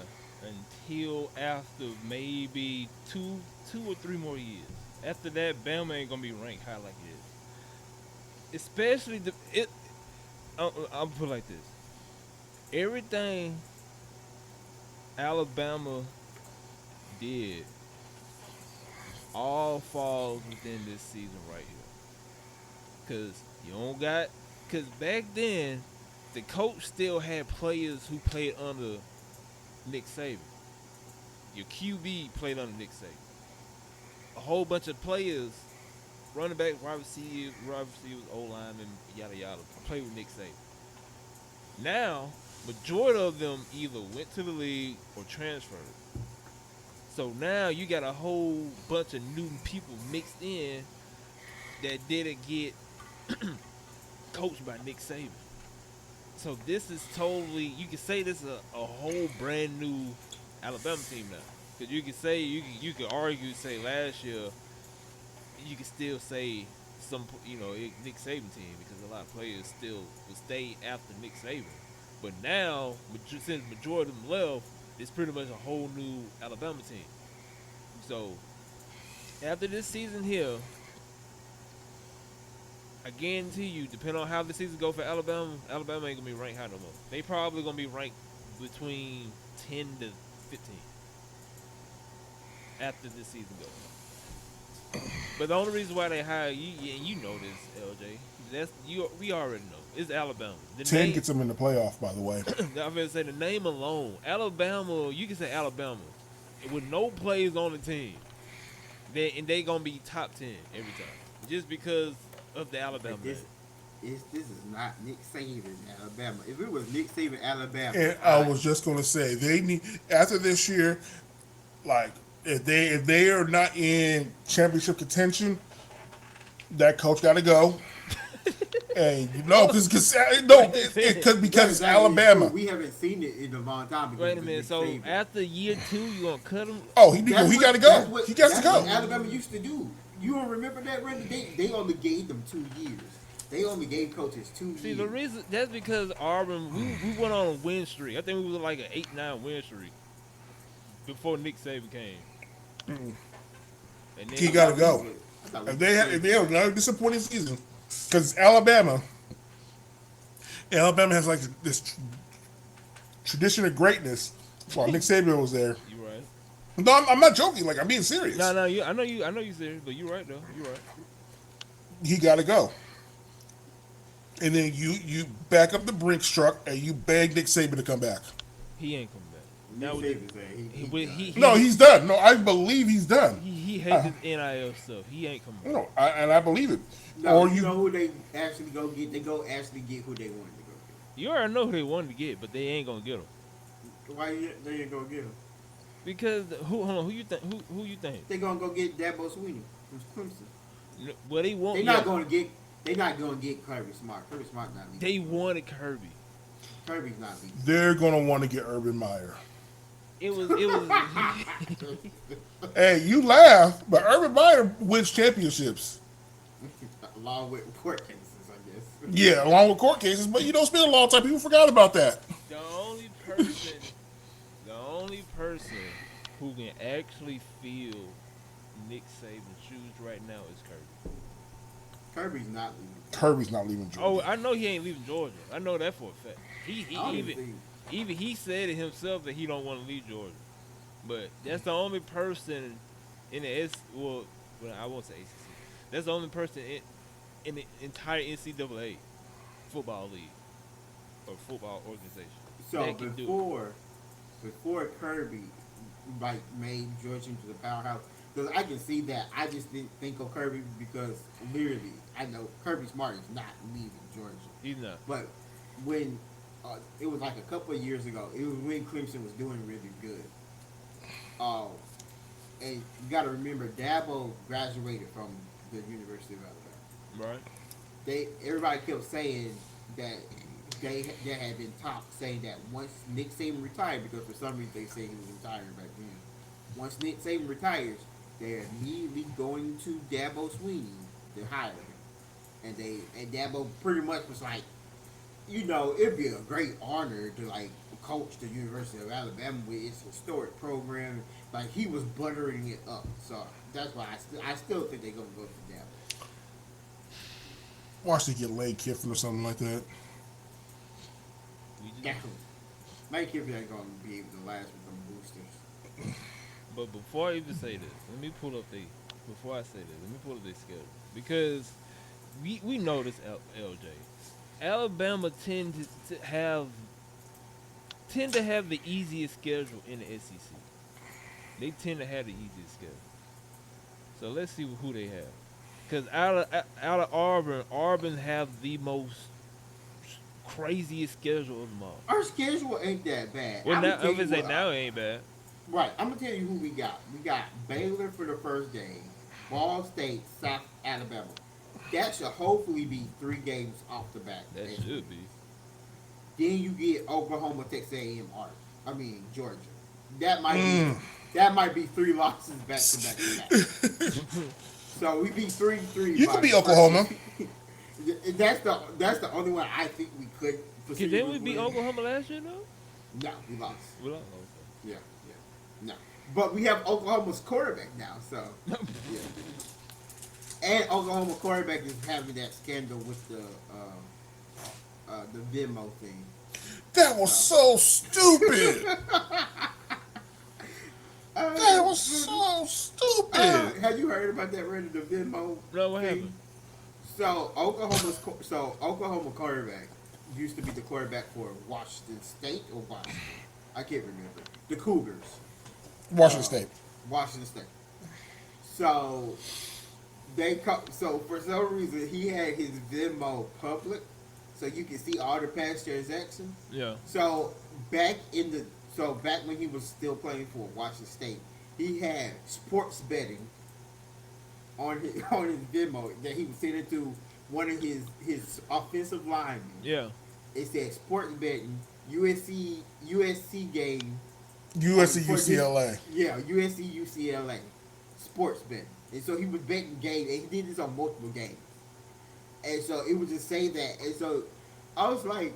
A: until after maybe two or 3 more years. After that, Bama ain't gonna be ranked high like it is. Especially I'll put it like this. Everything Alabama did all falls within this season right here. Cause back then the coach still had players who played under Nick Saban. Your QB played under Nick Saban. A whole bunch of players, running back, wide receivers, O-linemen, yada yada, played with Nick Saban. Now, majority of them either went to the league or transferred. So now you got a whole bunch of new people mixed in that didn't get coached by Nick Saban. So this is totally, you can say this is a whole brand new Alabama team now. Because you can say, you can argue, say last year, you can still say Nick Saban team because a lot of players still will stay after Nick Saban. But now, since majority of them left, it's pretty much a whole new Alabama team. So after this season here, I guarantee you, depending on how the season go for Alabama, Alabama ain't gonna be ranked high no more. They probably gonna be ranked between 10 to 15 after this season goes. But the only reason why they hire you, and you know this, LJ, we already know. It's Alabama.
C: 10 gets them in the playoff, by the way.
A: I'm gonna say the name alone, Alabama. You can say Alabama with no players on the team, they gonna be top 10 every time, just because of the Alabama.
B: This is not Nick Saban, Alabama. If it was Nick Saban, Alabama,
C: And I was just gonna say they need after this year, like if they are not in championship contention, that coach got to go. And because it's Alabama.
B: We haven't seen it in a long time.
A: Wait a minute. So after year 2, you gonna cut him?
C: Oh, he got to go. He got to go.
B: What Alabama used to do. You don't remember that, Randy? They only gave them 2 years. They only gave coaches 2 years.
A: See, the reason that's because Auburn, we went on a win streak. I think we was like an 8-9 win streak before Nick Saban came.
C: Mm.
A: And then
C: He got to go. If they have another disappointing season, because Alabama has like this tradition of greatness while Nick Saban was there.
A: You right.
C: No, I'm not joking. Like, I'm being serious.
A: No, I know you serious, but you're right though. You're right.
C: He got to go. And then you back up the Brinks truck and you beg Nick Saban to come back.
A: He ain't coming back.
C: No, he's done. No, I believe he's done.
A: He hates his NIL stuff. He ain't coming back.
C: No, and I believe it.
B: No,
C: or
B: you know who they actually go get? They go actually get who they wanted to go get.
A: You already know who they wanted to get, but they ain't gonna get him.
B: Why they ain't gonna get him?
A: Because who you think? Who you think?
B: They gonna go get Dabo Swinney from Clemson.
A: Well, they won't.
B: They're not gonna get. They're not gonna get Kirby Smart. Kirby Smart not leaving.
A: They wanted Kirby.
B: Kirby's not leaving.
C: They're gonna want to get Urban Meyer.
A: It was.
C: Hey, you laugh, but Urban Meyer wins championships.
B: Along with court cases, I guess.
C: Yeah, along with court cases, but you don't spend a long time. People forgot about that.
A: The only person who can actually feel Nick Saban's shoes right now is Kirby.
B: Kirby's not leaving.
C: Kirby's not leaving Georgia.
A: Oh, I know he ain't leaving Georgia. I know that for a fact. Even he said it himself that he don't want to leave Georgia. But that's the only person in the I won't say ACC. That's the only person in the entire NCAA football league or football organization.
B: So before Kirby made Georgia into the powerhouse, because I can see that. I just didn't think of Kirby because literally I know Kirby Smart is not leaving Georgia.
A: He's not.
B: But when it was like a couple of years ago, it was when Clemson was doing really good. And you got to remember, Dabo graduated from the University of Alabama.
A: Right.
B: Everybody kept saying that there had been talk saying that once Nick Saban retired, because for some reason they say he was retiring back then. Once Nick Saban retires, they're immediately going to Dabo Swinney to hire him, and Dabo pretty much was like, it'd be a great honor to like coach the University of Alabama with its historic program. Like he was buttering it up, so that's why I still think they're gonna go to Dabo.
C: Watch they get Lane Kiffin or something like that.
B: Lane Kiffin ain't gonna be able to last with them boosters.
A: But before I even say this, let me pull up the schedule. Because we know this, LJ. Alabama tend to have the easiest schedule in the SEC. They tend to have the easiest schedule. So let's see who they have. Because out of Auburn have the most craziest schedule of them all.
B: Our schedule ain't that bad.
A: Well, now it ain't bad.
B: Right, I'm gonna tell you who we got. We got Baylor for the first game, Ball State, South Alabama. That should hopefully be 3 games off the bat.
A: That should be.
B: Then you get Oklahoma, Texas A&M, Georgia. That might be 3 losses back to back to back. So we beat 3-3.
C: You could beat Oklahoma.
B: That's the only one I think we could.
A: Cause then we
B: foreseeably
A: beat
B: win.
A: Oklahoma last year, though.
B: No, we lost.
A: We lost. Okay.
B: Yeah, no. But we have Oklahoma's quarterback now, so yeah. And Oklahoma quarterback is having that scandal with the Venmo thing.
C: That was so stupid. That was so stupid.
B: Have you heard about that Randy the Venmo
A: No, what
B: thing?
A: happened?
B: So Oklahoma quarterback used to be the quarterback for Washington State or Washington. I can't remember. The Cougars.
C: Washington State.
B: Washington State. So so for some reason he had his Venmo public, so you can see all the past transactions.
A: Yeah.
B: So back when he was still playing for Washington State, he had sports betting on his Venmo that he was sending to one of his offensive linemen.
A: Yeah.
B: It said sports betting USC game.
C: USC UCLA.
B: Yeah, USC UCLA sports betting, and so he was betting games, and he did this on multiple games, and so it would just say that, and so I was like,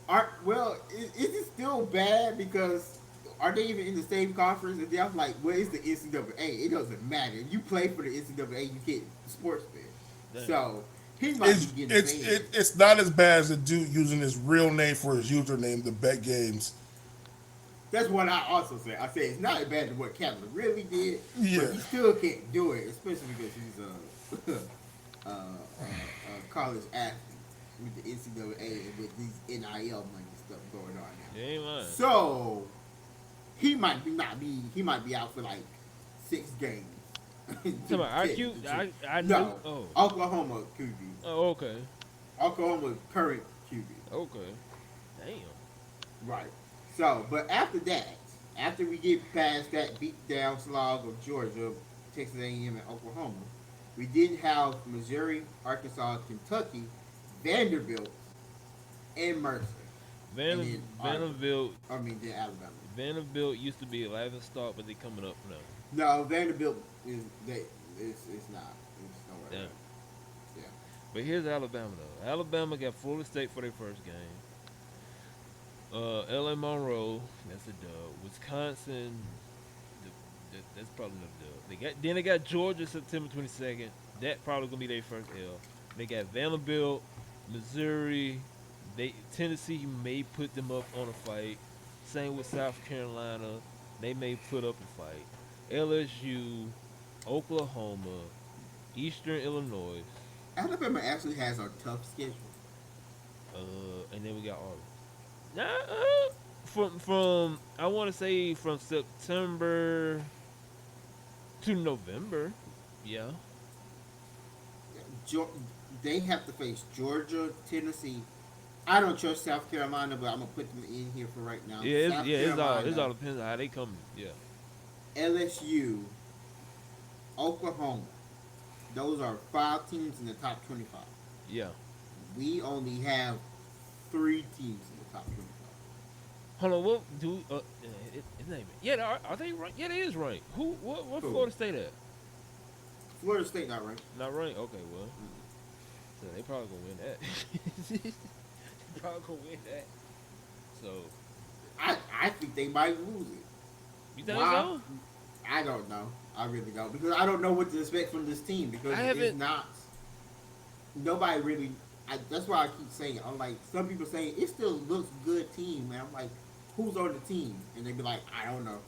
B: is it still bad because are they even in the same conference? And then I'm like, well, it's the NCAA. It doesn't matter. You play for the NCAA, you get sports bet.
A: Damn.
B: So he might be getting paid.
C: It's not as bad as the dude using his real name for his username to bet games.
B: That's what I also say. I say it's not as bad as what Kaplan really did,
C: Yeah.
B: but he still can't do it, especially because he's a college athlete with the NCAA and with these NIL money stuff going on now.
A: You ain't lying.
B: So he might be out for like 6 games.
A: Come on, I know.
B: No,
A: Oh.
B: Oklahoma QB.
A: Oh, okay.
B: Oklahoma current QB.
A: Okay. Damn.
B: Right. So, but after that, after we get past that beat down slog of Georgia, Texas A&M, and Oklahoma, we didn't have Missouri, Arkansas, Kentucky, Vanderbilt, and Mercer.
A: Vanderbilt.
B: Then Alabama.
A: Vanderbilt used to be a laughing stock, but they coming up now.
B: No, Vanderbilt it's not. It's nowhere.
A: Damn.
B: Yeah.
A: But here's Alabama though. Alabama got Florida State for their first game. LA Monroe, that's a dub. Wisconsin, that's probably another dub. They got Georgia September 22nd. That probably gonna be their first L. They got Vanderbilt, Missouri. Tennessee may put them up on a fight. Same with South Carolina. They may put up a fight. LSU, Oklahoma, Eastern Illinois.
B: Alabama actually has a tough schedule.
A: And then we got Auburn. From I want to say from September to November. Yeah.
B: They have to face Georgia, Tennessee. I don't trust South Carolina, but I'm gonna put them in here for right now.
A: Yeah, it's all depends on how they come. Yeah.
B: LSU, Oklahoma. Those are 5 teams in the top 25.
A: Yeah.
B: We only have 3 teams in the top 25.
A: Hold on, what do it's not even. Yeah, are they right? Yeah, they is right. What Florida State at?
B: Florida State not right.
A: Not right. Okay, well, so they probably gonna win that. They probably gonna win that. So
B: I think they might lose it.
A: you think so?
B: I don't know. I really don't, because I don't know what to expect from this team, because it's not. Nobody really. That's why I keep saying it. I'm like, some people saying it still looks good team, man. I'm like, who's on the team? And they be like, I don't know.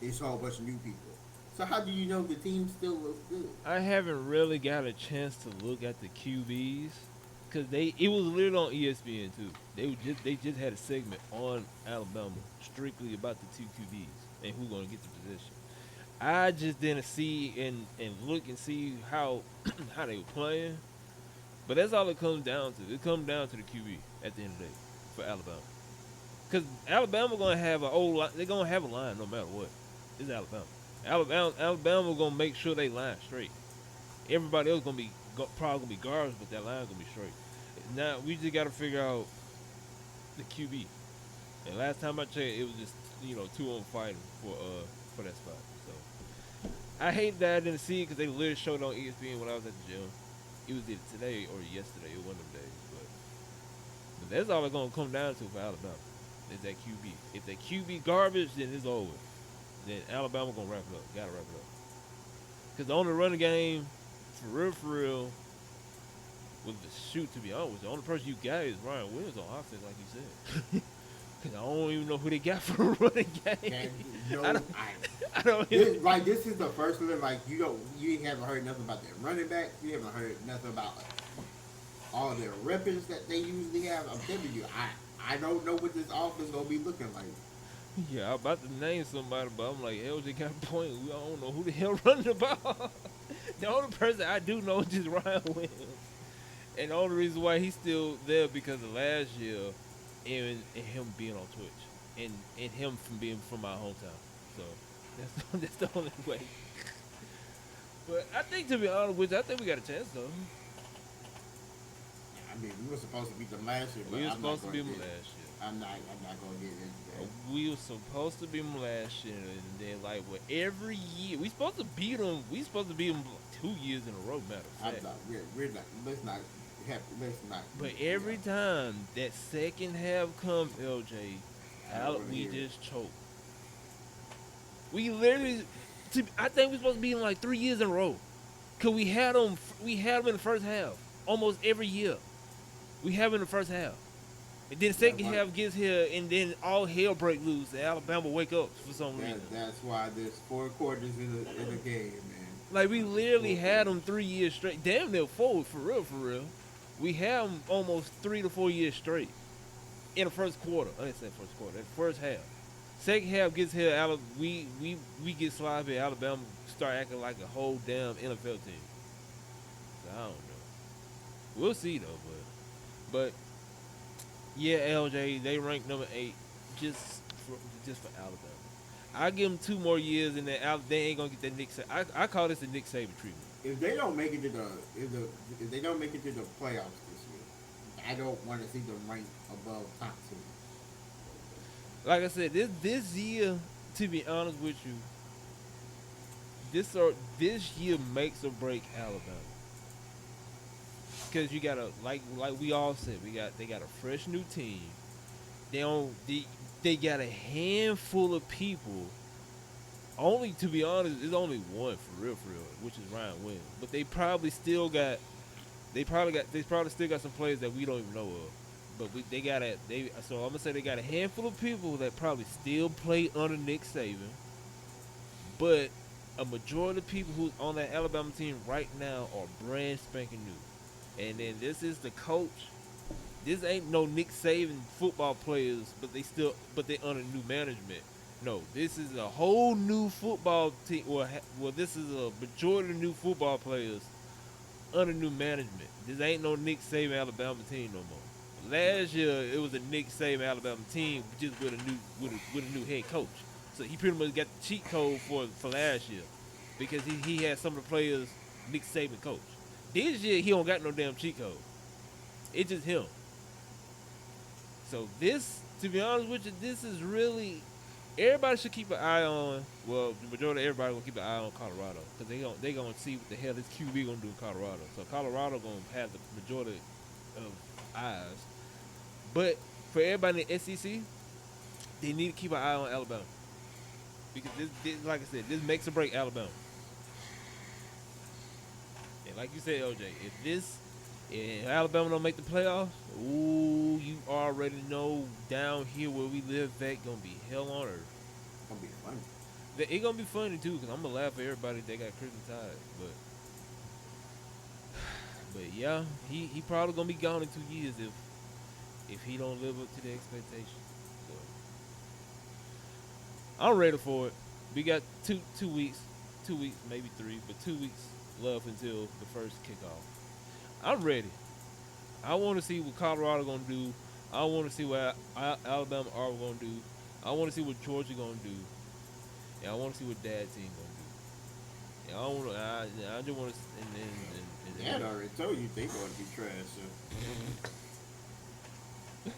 B: It's a whole bunch of new people. So how do you know the team still looks good?
A: I haven't really got a chance to look at the QBs because it was literally on ESPN too. They just had a segment on Alabama strictly about the 2 QBs and who's gonna get the position. I just didn't see and look and see how how they were playing. But that's all it comes down to. It comes down to the QB at the end of the day for Alabama. Because Alabama gonna have they're gonna have a line no matter what. It's Alabama. Alabama gonna make sure they line straight. Everybody else probably gonna be guards, but that line gonna be straight. Now we just gotta figure out the QB. And last time I checked, it was just 2 on fighting for that spot. So I hate that I didn't see it because they literally showed it on ESPN when I was at the gym. It was either today or yesterday. It was one of them days. But that's all it's gonna come down to for Alabama. Is that QB. If that QB garbage, then it's over. Then Alabama gonna wrap it up. Gotta wrap it up. Because the only running game, for real, with the shoot, to be honest, the only person you got is Ryan Williams on offense, like you said. Because I don't even know who they got for a running game. I don't even.
B: This is the first one. Like you haven't heard nothing about their running backs. You haven't heard nothing about all their weapons that they usually have. I'm telling you, I don't know what this offense gonna be looking like.
A: Yeah, I'm about to name somebody, but I'm like, LJ got a point. I don't know who the hell running the ball. The only person I do know is just Ryan Williams. And the only reason why he's still there because of last year and him being on Twitch. And him from being from my hometown. So that's the only way. But I think, to be honest with you, I think we got a chance, though.
B: I mean, we were supposed to beat them last year. But
A: We were supposed to beat them last year.
B: I'm not going to get into that.
A: We were supposed to beat them last year, and then every year we supposed to beat them. We supposed to beat them 2 years in a row. Matter of fact,
B: We're not. Let's not.
A: But every time that second half comes, LJ, we just choke. We literally, I think we're supposed to beat them like 3 years in a row, cause we had them in the first half almost every year. We have them in the first half. And then the second half gets here, and then all hell break loose, and Alabama wake up for some reason.
B: That's why there's 4 quarters in the game, man.
A: Like, we literally had them 3 years straight. Damn near 4, for real. We have them almost 3 to 4 years straight in the first quarter. I didn't say first quarter. First half. Second half gets here, we get sloppy. Alabama start acting like a whole damn NFL team. So, I don't know. We'll see, though, but yeah, LJ, they ranked number 8 just for Alabama. I give them 2 more years, and then they ain't gonna get that Nick Saban. I call this the Nick Saban treatment.
B: If they don't make it to if they don't make it to the playoffs this year, I don't want to see them ranked above top 2.
A: Like I said, this year, to be honest with you, this year makes or break Alabama. Because you got like we all said, they got a fresh new team. They got a handful of people. Only, to be honest, there's only one for real, which is Ryan Williams. But they probably still got some players that we don't even know of. But so I'm gonna say they got a handful of people that probably still play under Nick Saban. But a majority of people who's on that Alabama team right now are brand spanking new. And then this is the coach. This ain't no Nick Saban football players, but they under new management. No, this is a whole new football team. Well, this is a majority of new football players under new management. This ain't no Nick Saban Alabama team no more. Last year it was a Nick Saban Alabama team just with a new head coach. So he pretty much got the cheat code for last year because he had some of the players Nick Saban coach. This year he don't got no damn cheat code. It's just him. So this, to be honest with you, this is really, everybody should keep an eye on. Well, the majority of everybody will keep an eye on Colorado because they gonna see what the hell this QB gonna do in Colorado. So Colorado gonna have the majority of eyes. But for everybody in the SEC, they need to keep an eye on Alabama because this, like I said, this makes or break Alabama. And like you said, LJ, if Alabama don't make the playoffs, ooh, you already know down here where we live at gonna be hell on earth.
B: It's gonna be funny.
A: It's gonna be funny too, cause I'm gonna laugh at everybody that got Crimson Tide. But yeah, he probably gonna be gone in 2 years if he don't live up to the expectations. So I'm ready for it. We got two weeks, maybe 3, but 2 weeks left until the first kickoff. I'm ready. I want to see what Colorado gonna do. I want to see what Alabama are gonna do. I want to see what Georgia gonna do. And I want to see what Dad team gonna do. And I just want to. And
B: Dad already told you they gonna be trash. So.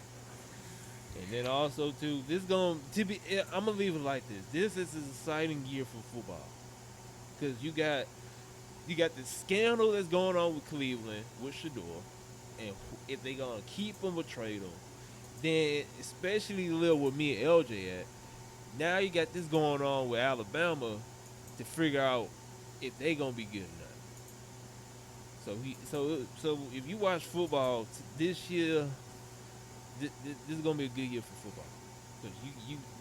A: And then also too, I'm gonna leave it like this. This is an exciting year for football. because you got the scandal that's going on with Cleveland with Shedeur, and if they gonna keep him or trade him, then especially live with me and LJ at. Now you got this going on with Alabama to figure out if they gonna be good or not. So if you watch football this year, this is gonna be a good year for football. Because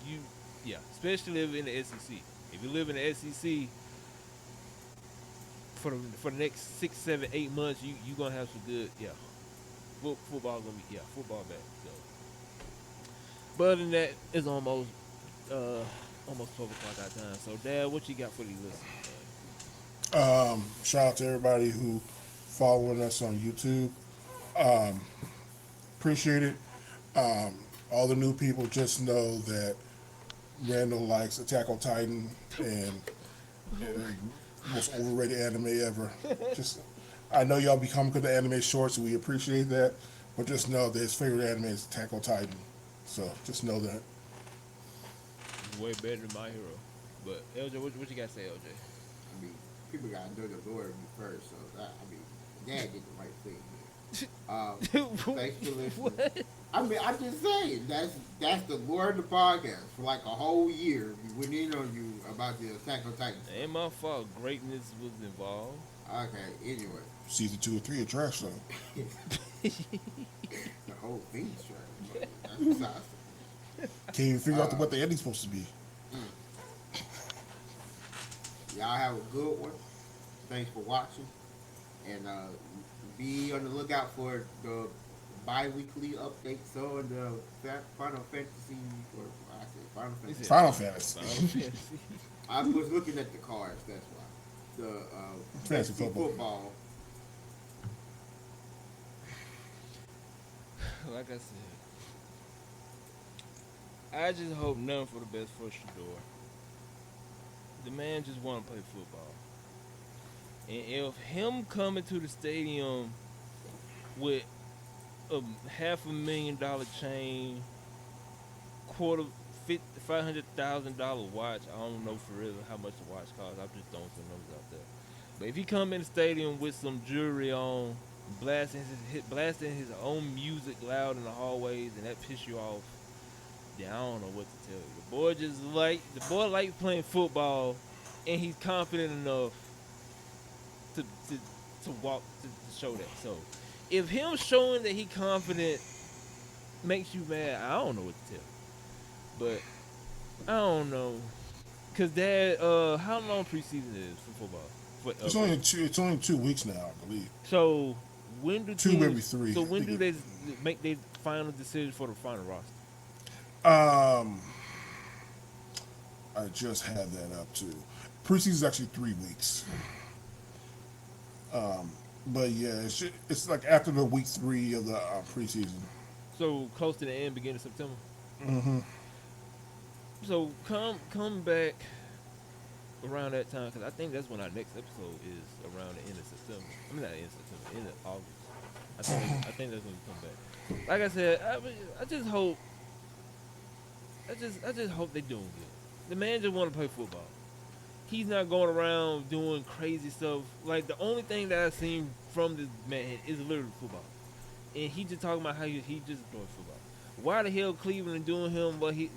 A: you yeah, especially live in the SEC. If you live in the SEC for the next 6, 7, 8 months, you gonna have some good football gonna be football back. So, but other than that, it's almost 12 o'clock our time. So, Dad, what you got for these listeners?
C: Shout out to everybody who following us on YouTube. Um, Appreciate it. All the new people just know that Randall likes Attack on Titan and most overrated anime ever. Just, I know y'all be coming to the anime shorts, and we appreciate that. But just know that his favorite anime is Attack on Titan. So just know that.
A: It's way better than My Hero. But LJ, what you got to say, LJ?
B: I mean, people got to know the Lord first, so Dad did the right thing here. Thanks for listening.
A: What?
B: I mean, I'm just saying that's the Lord of the podcast for like a whole year. We went in on you about the Attack on Titan.
A: Ain't my fault. Greatness was involved.
B: Okay, anyway,
C: Season 2 or 3 of trash though.
B: the whole thing's trash. That's besides.
C: Can't even figure out what the ending's supposed to be.
B: Y'all have a good one. Thanks for watching, and be on the lookout for the bi-weekly updates on the Final Fantasy. Or I said Final Fantasy.
C: Final Fantasy.
B: I was looking at the cards. That's why the
C: Fantasy football.
A: Like I said, I just hope nothing for the best for Shedeur. The man just want to play football. And if him coming to the stadium with a $500,000 chain, $500,000 watch, I don't know for real how much the watch costs. I'm just throwing some numbers out there. But if he come in the stadium with some jewelry on, blasting his own music loud in the hallways, and that piss you off, then I don't know what to tell you. The boy like playing football, and he's confident enough to walk to show that. So if him showing that he confident makes you mad, I don't know what to tell you. But I don't know, cause Dad, how long preseason is for football?
C: It's only 2 weeks now, I believe.
A: So when do
C: Two, maybe three.
A: So when do they make their final decision for the final roster?
C: I just had that up too. Preseason is actually 3 weeks. But yeah, it's like after the week 3 of the preseason.
A: So close to the end, beginning of September.
C: Mm-hmm.
A: So come back around that time, because I think that's when our next episode is, around the end of September. I mean, not end of September, end of August. I think that's when we come back. Like I said, I just hope they're doing good. The man just want to play football. He's not going around doing crazy stuff. Like, the only thing that I've seen from this man is literally football. And he just talking about how he just doing football. Why the hell Cleveland doing him, but the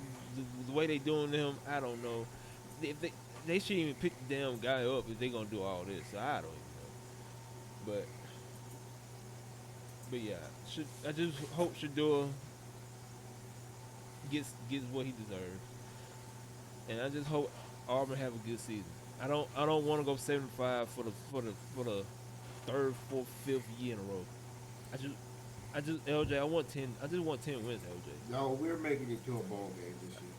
A: way they doing him, I don't know. If they shouldn't even pick the damn guy up if they gonna do all this. So I don't even know. But yeah, I just hope Shedeur gets what he deserves, and I just hope Auburn have a good season. I don't want to go 7-5 for the third, fourth, fifth year in a row. I just LJ, I just want 10 wins, LJ.
B: No, we're making it to a bowl game this year.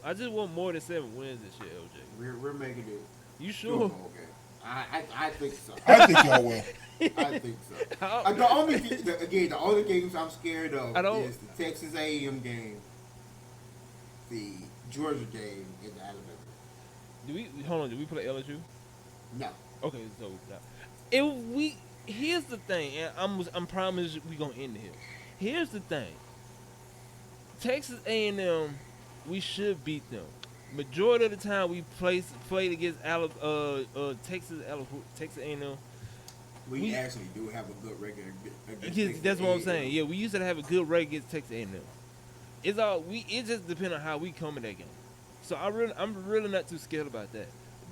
A: I just want more than 7 wins this year, LJ.
B: We're making it.
A: You
B: To a
A: sure?
B: bowl game. I think so.
C: I think y'all will.
B: I think so. The only games I'm scared of is the Texas A&M game, the Georgia game, and the Alabama.
A: Do we play LSU?
B: No.
A: Okay, so here's the thing, and I'm promised we gonna end it here. Here's the thing. Texas A&M, we should beat them. Majority of the time we played against Texas A&M.
B: We
A: We
B: actually do have a good record against Texas
A: that's what I'm
B: A&M.
A: saying. Yeah, we used to have a good record against Texas A&M. It's all we. It just depends on how we come in that game. So I'm really not too scared about that.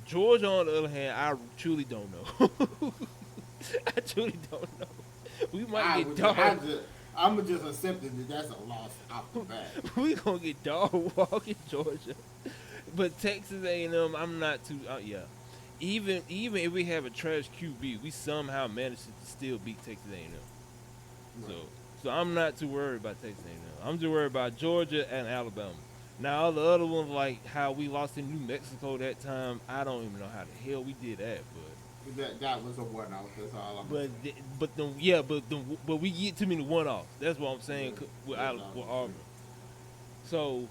A: Georgia, on the other hand, I truly don't know. I truly don't know. We might get dog.
B: I'm just accepting that that's a loss off the bat.
A: We gonna get dog walking Georgia. But Texas A&M, I'm not too. Yeah. Even if we have a trash QB, we somehow manage to still beat Texas A&M.
B: Right.
A: So I'm not too worried about Texas A&M. I'm just worried about Georgia and Alabama. Now all the other ones, like how we lost in New Mexico that time, I don't even know how the hell we did that,
B: That was a one-off. That's all I'm
A: but
B: saying.
A: but we get too many one-offs. That's what I'm saying with Auburn. So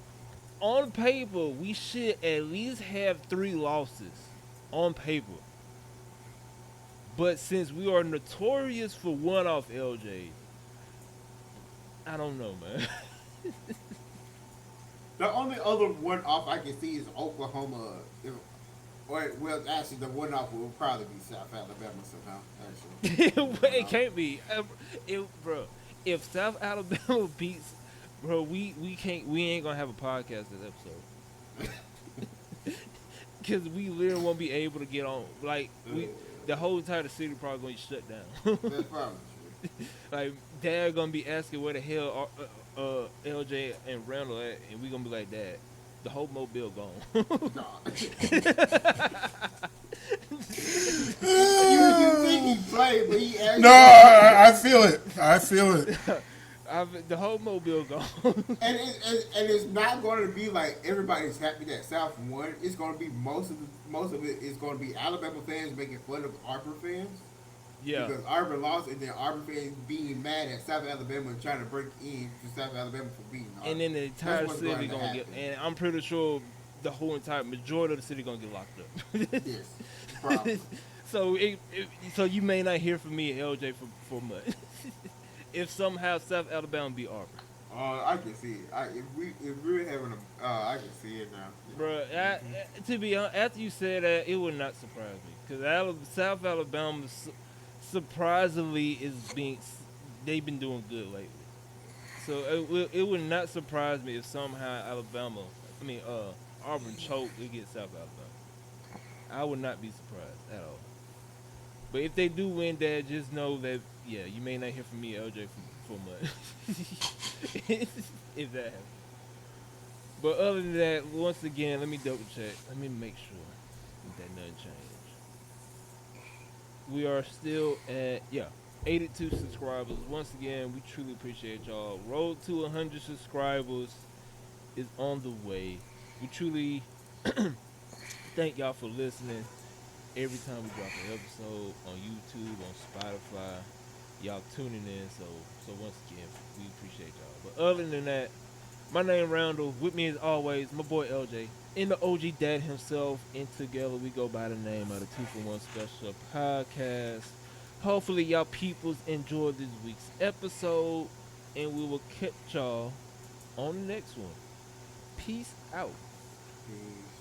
A: on paper, we should at least have 3 losses on paper. But since we are notorious for one-off LJ, I don't know, man.
B: The only other one-off I can see is Oklahoma. Well, actually, the one-off will probably be South Alabama somehow. Actually,
A: It can't be, bro. If South Alabama beats, bro, we ain't gonna have a podcast this episode. Cause we literally won't be able to get on. Like the whole entire city probably gonna be shut down.
B: That's probably true.
A: Like Dad gonna be asking where the hell LJ and Randall at, and we gonna be like, Dad, the whole mobile gone.
B: Nah. you think he played, but he actually.
C: No, I feel it. I feel it.
A: The whole mobile gone.
B: And it's not going to be like everybody's happy that South won. It's going to be most of it is going to be Alabama fans making fun of Auburn fans.
A: Yeah.
B: Because Auburn lost, and then Auburn fans being mad at South Alabama and trying to break in to South Alabama for beating Auburn.
A: And then the entire
B: what's
A: city
B: going to
A: gonna get,
B: happen.
A: and I'm pretty sure the whole entire majority of the city gonna get locked up.
B: Yes, probably.
A: So you may not hear from me and LJ for much. If somehow South Alabama beat Auburn.
B: I can see it. If we're having I can see it now.
A: Bro, to be honest, after you said that, it would not surprise me because South Alabama surprisingly they've been doing good lately. So it would not surprise me if somehow Auburn choked against South Alabama. I would not be surprised at all. But if they do win, Dad, just know that you may not hear from me, LJ, for much. If that happens. But other than that, once again, let me double check. Let me make sure that nothing changed. We are still at 82 subscribers. Once again, we truly appreciate y'all. Road to 100 subscribers is on the way. We truly thank y'all for listening. Every time we drop an episode on YouTube, on Spotify, y'all tuning in. So once again, we appreciate y'all. But other than that, my name Randall. With me as always, my boy LJ, and the OG Dad himself. And together we go by the name of the 2 for 1 Special Podcast. Hopefully y'all peoples enjoyed this week's episode, and we will catch y'all on the next one. Peace out.
B: Peace.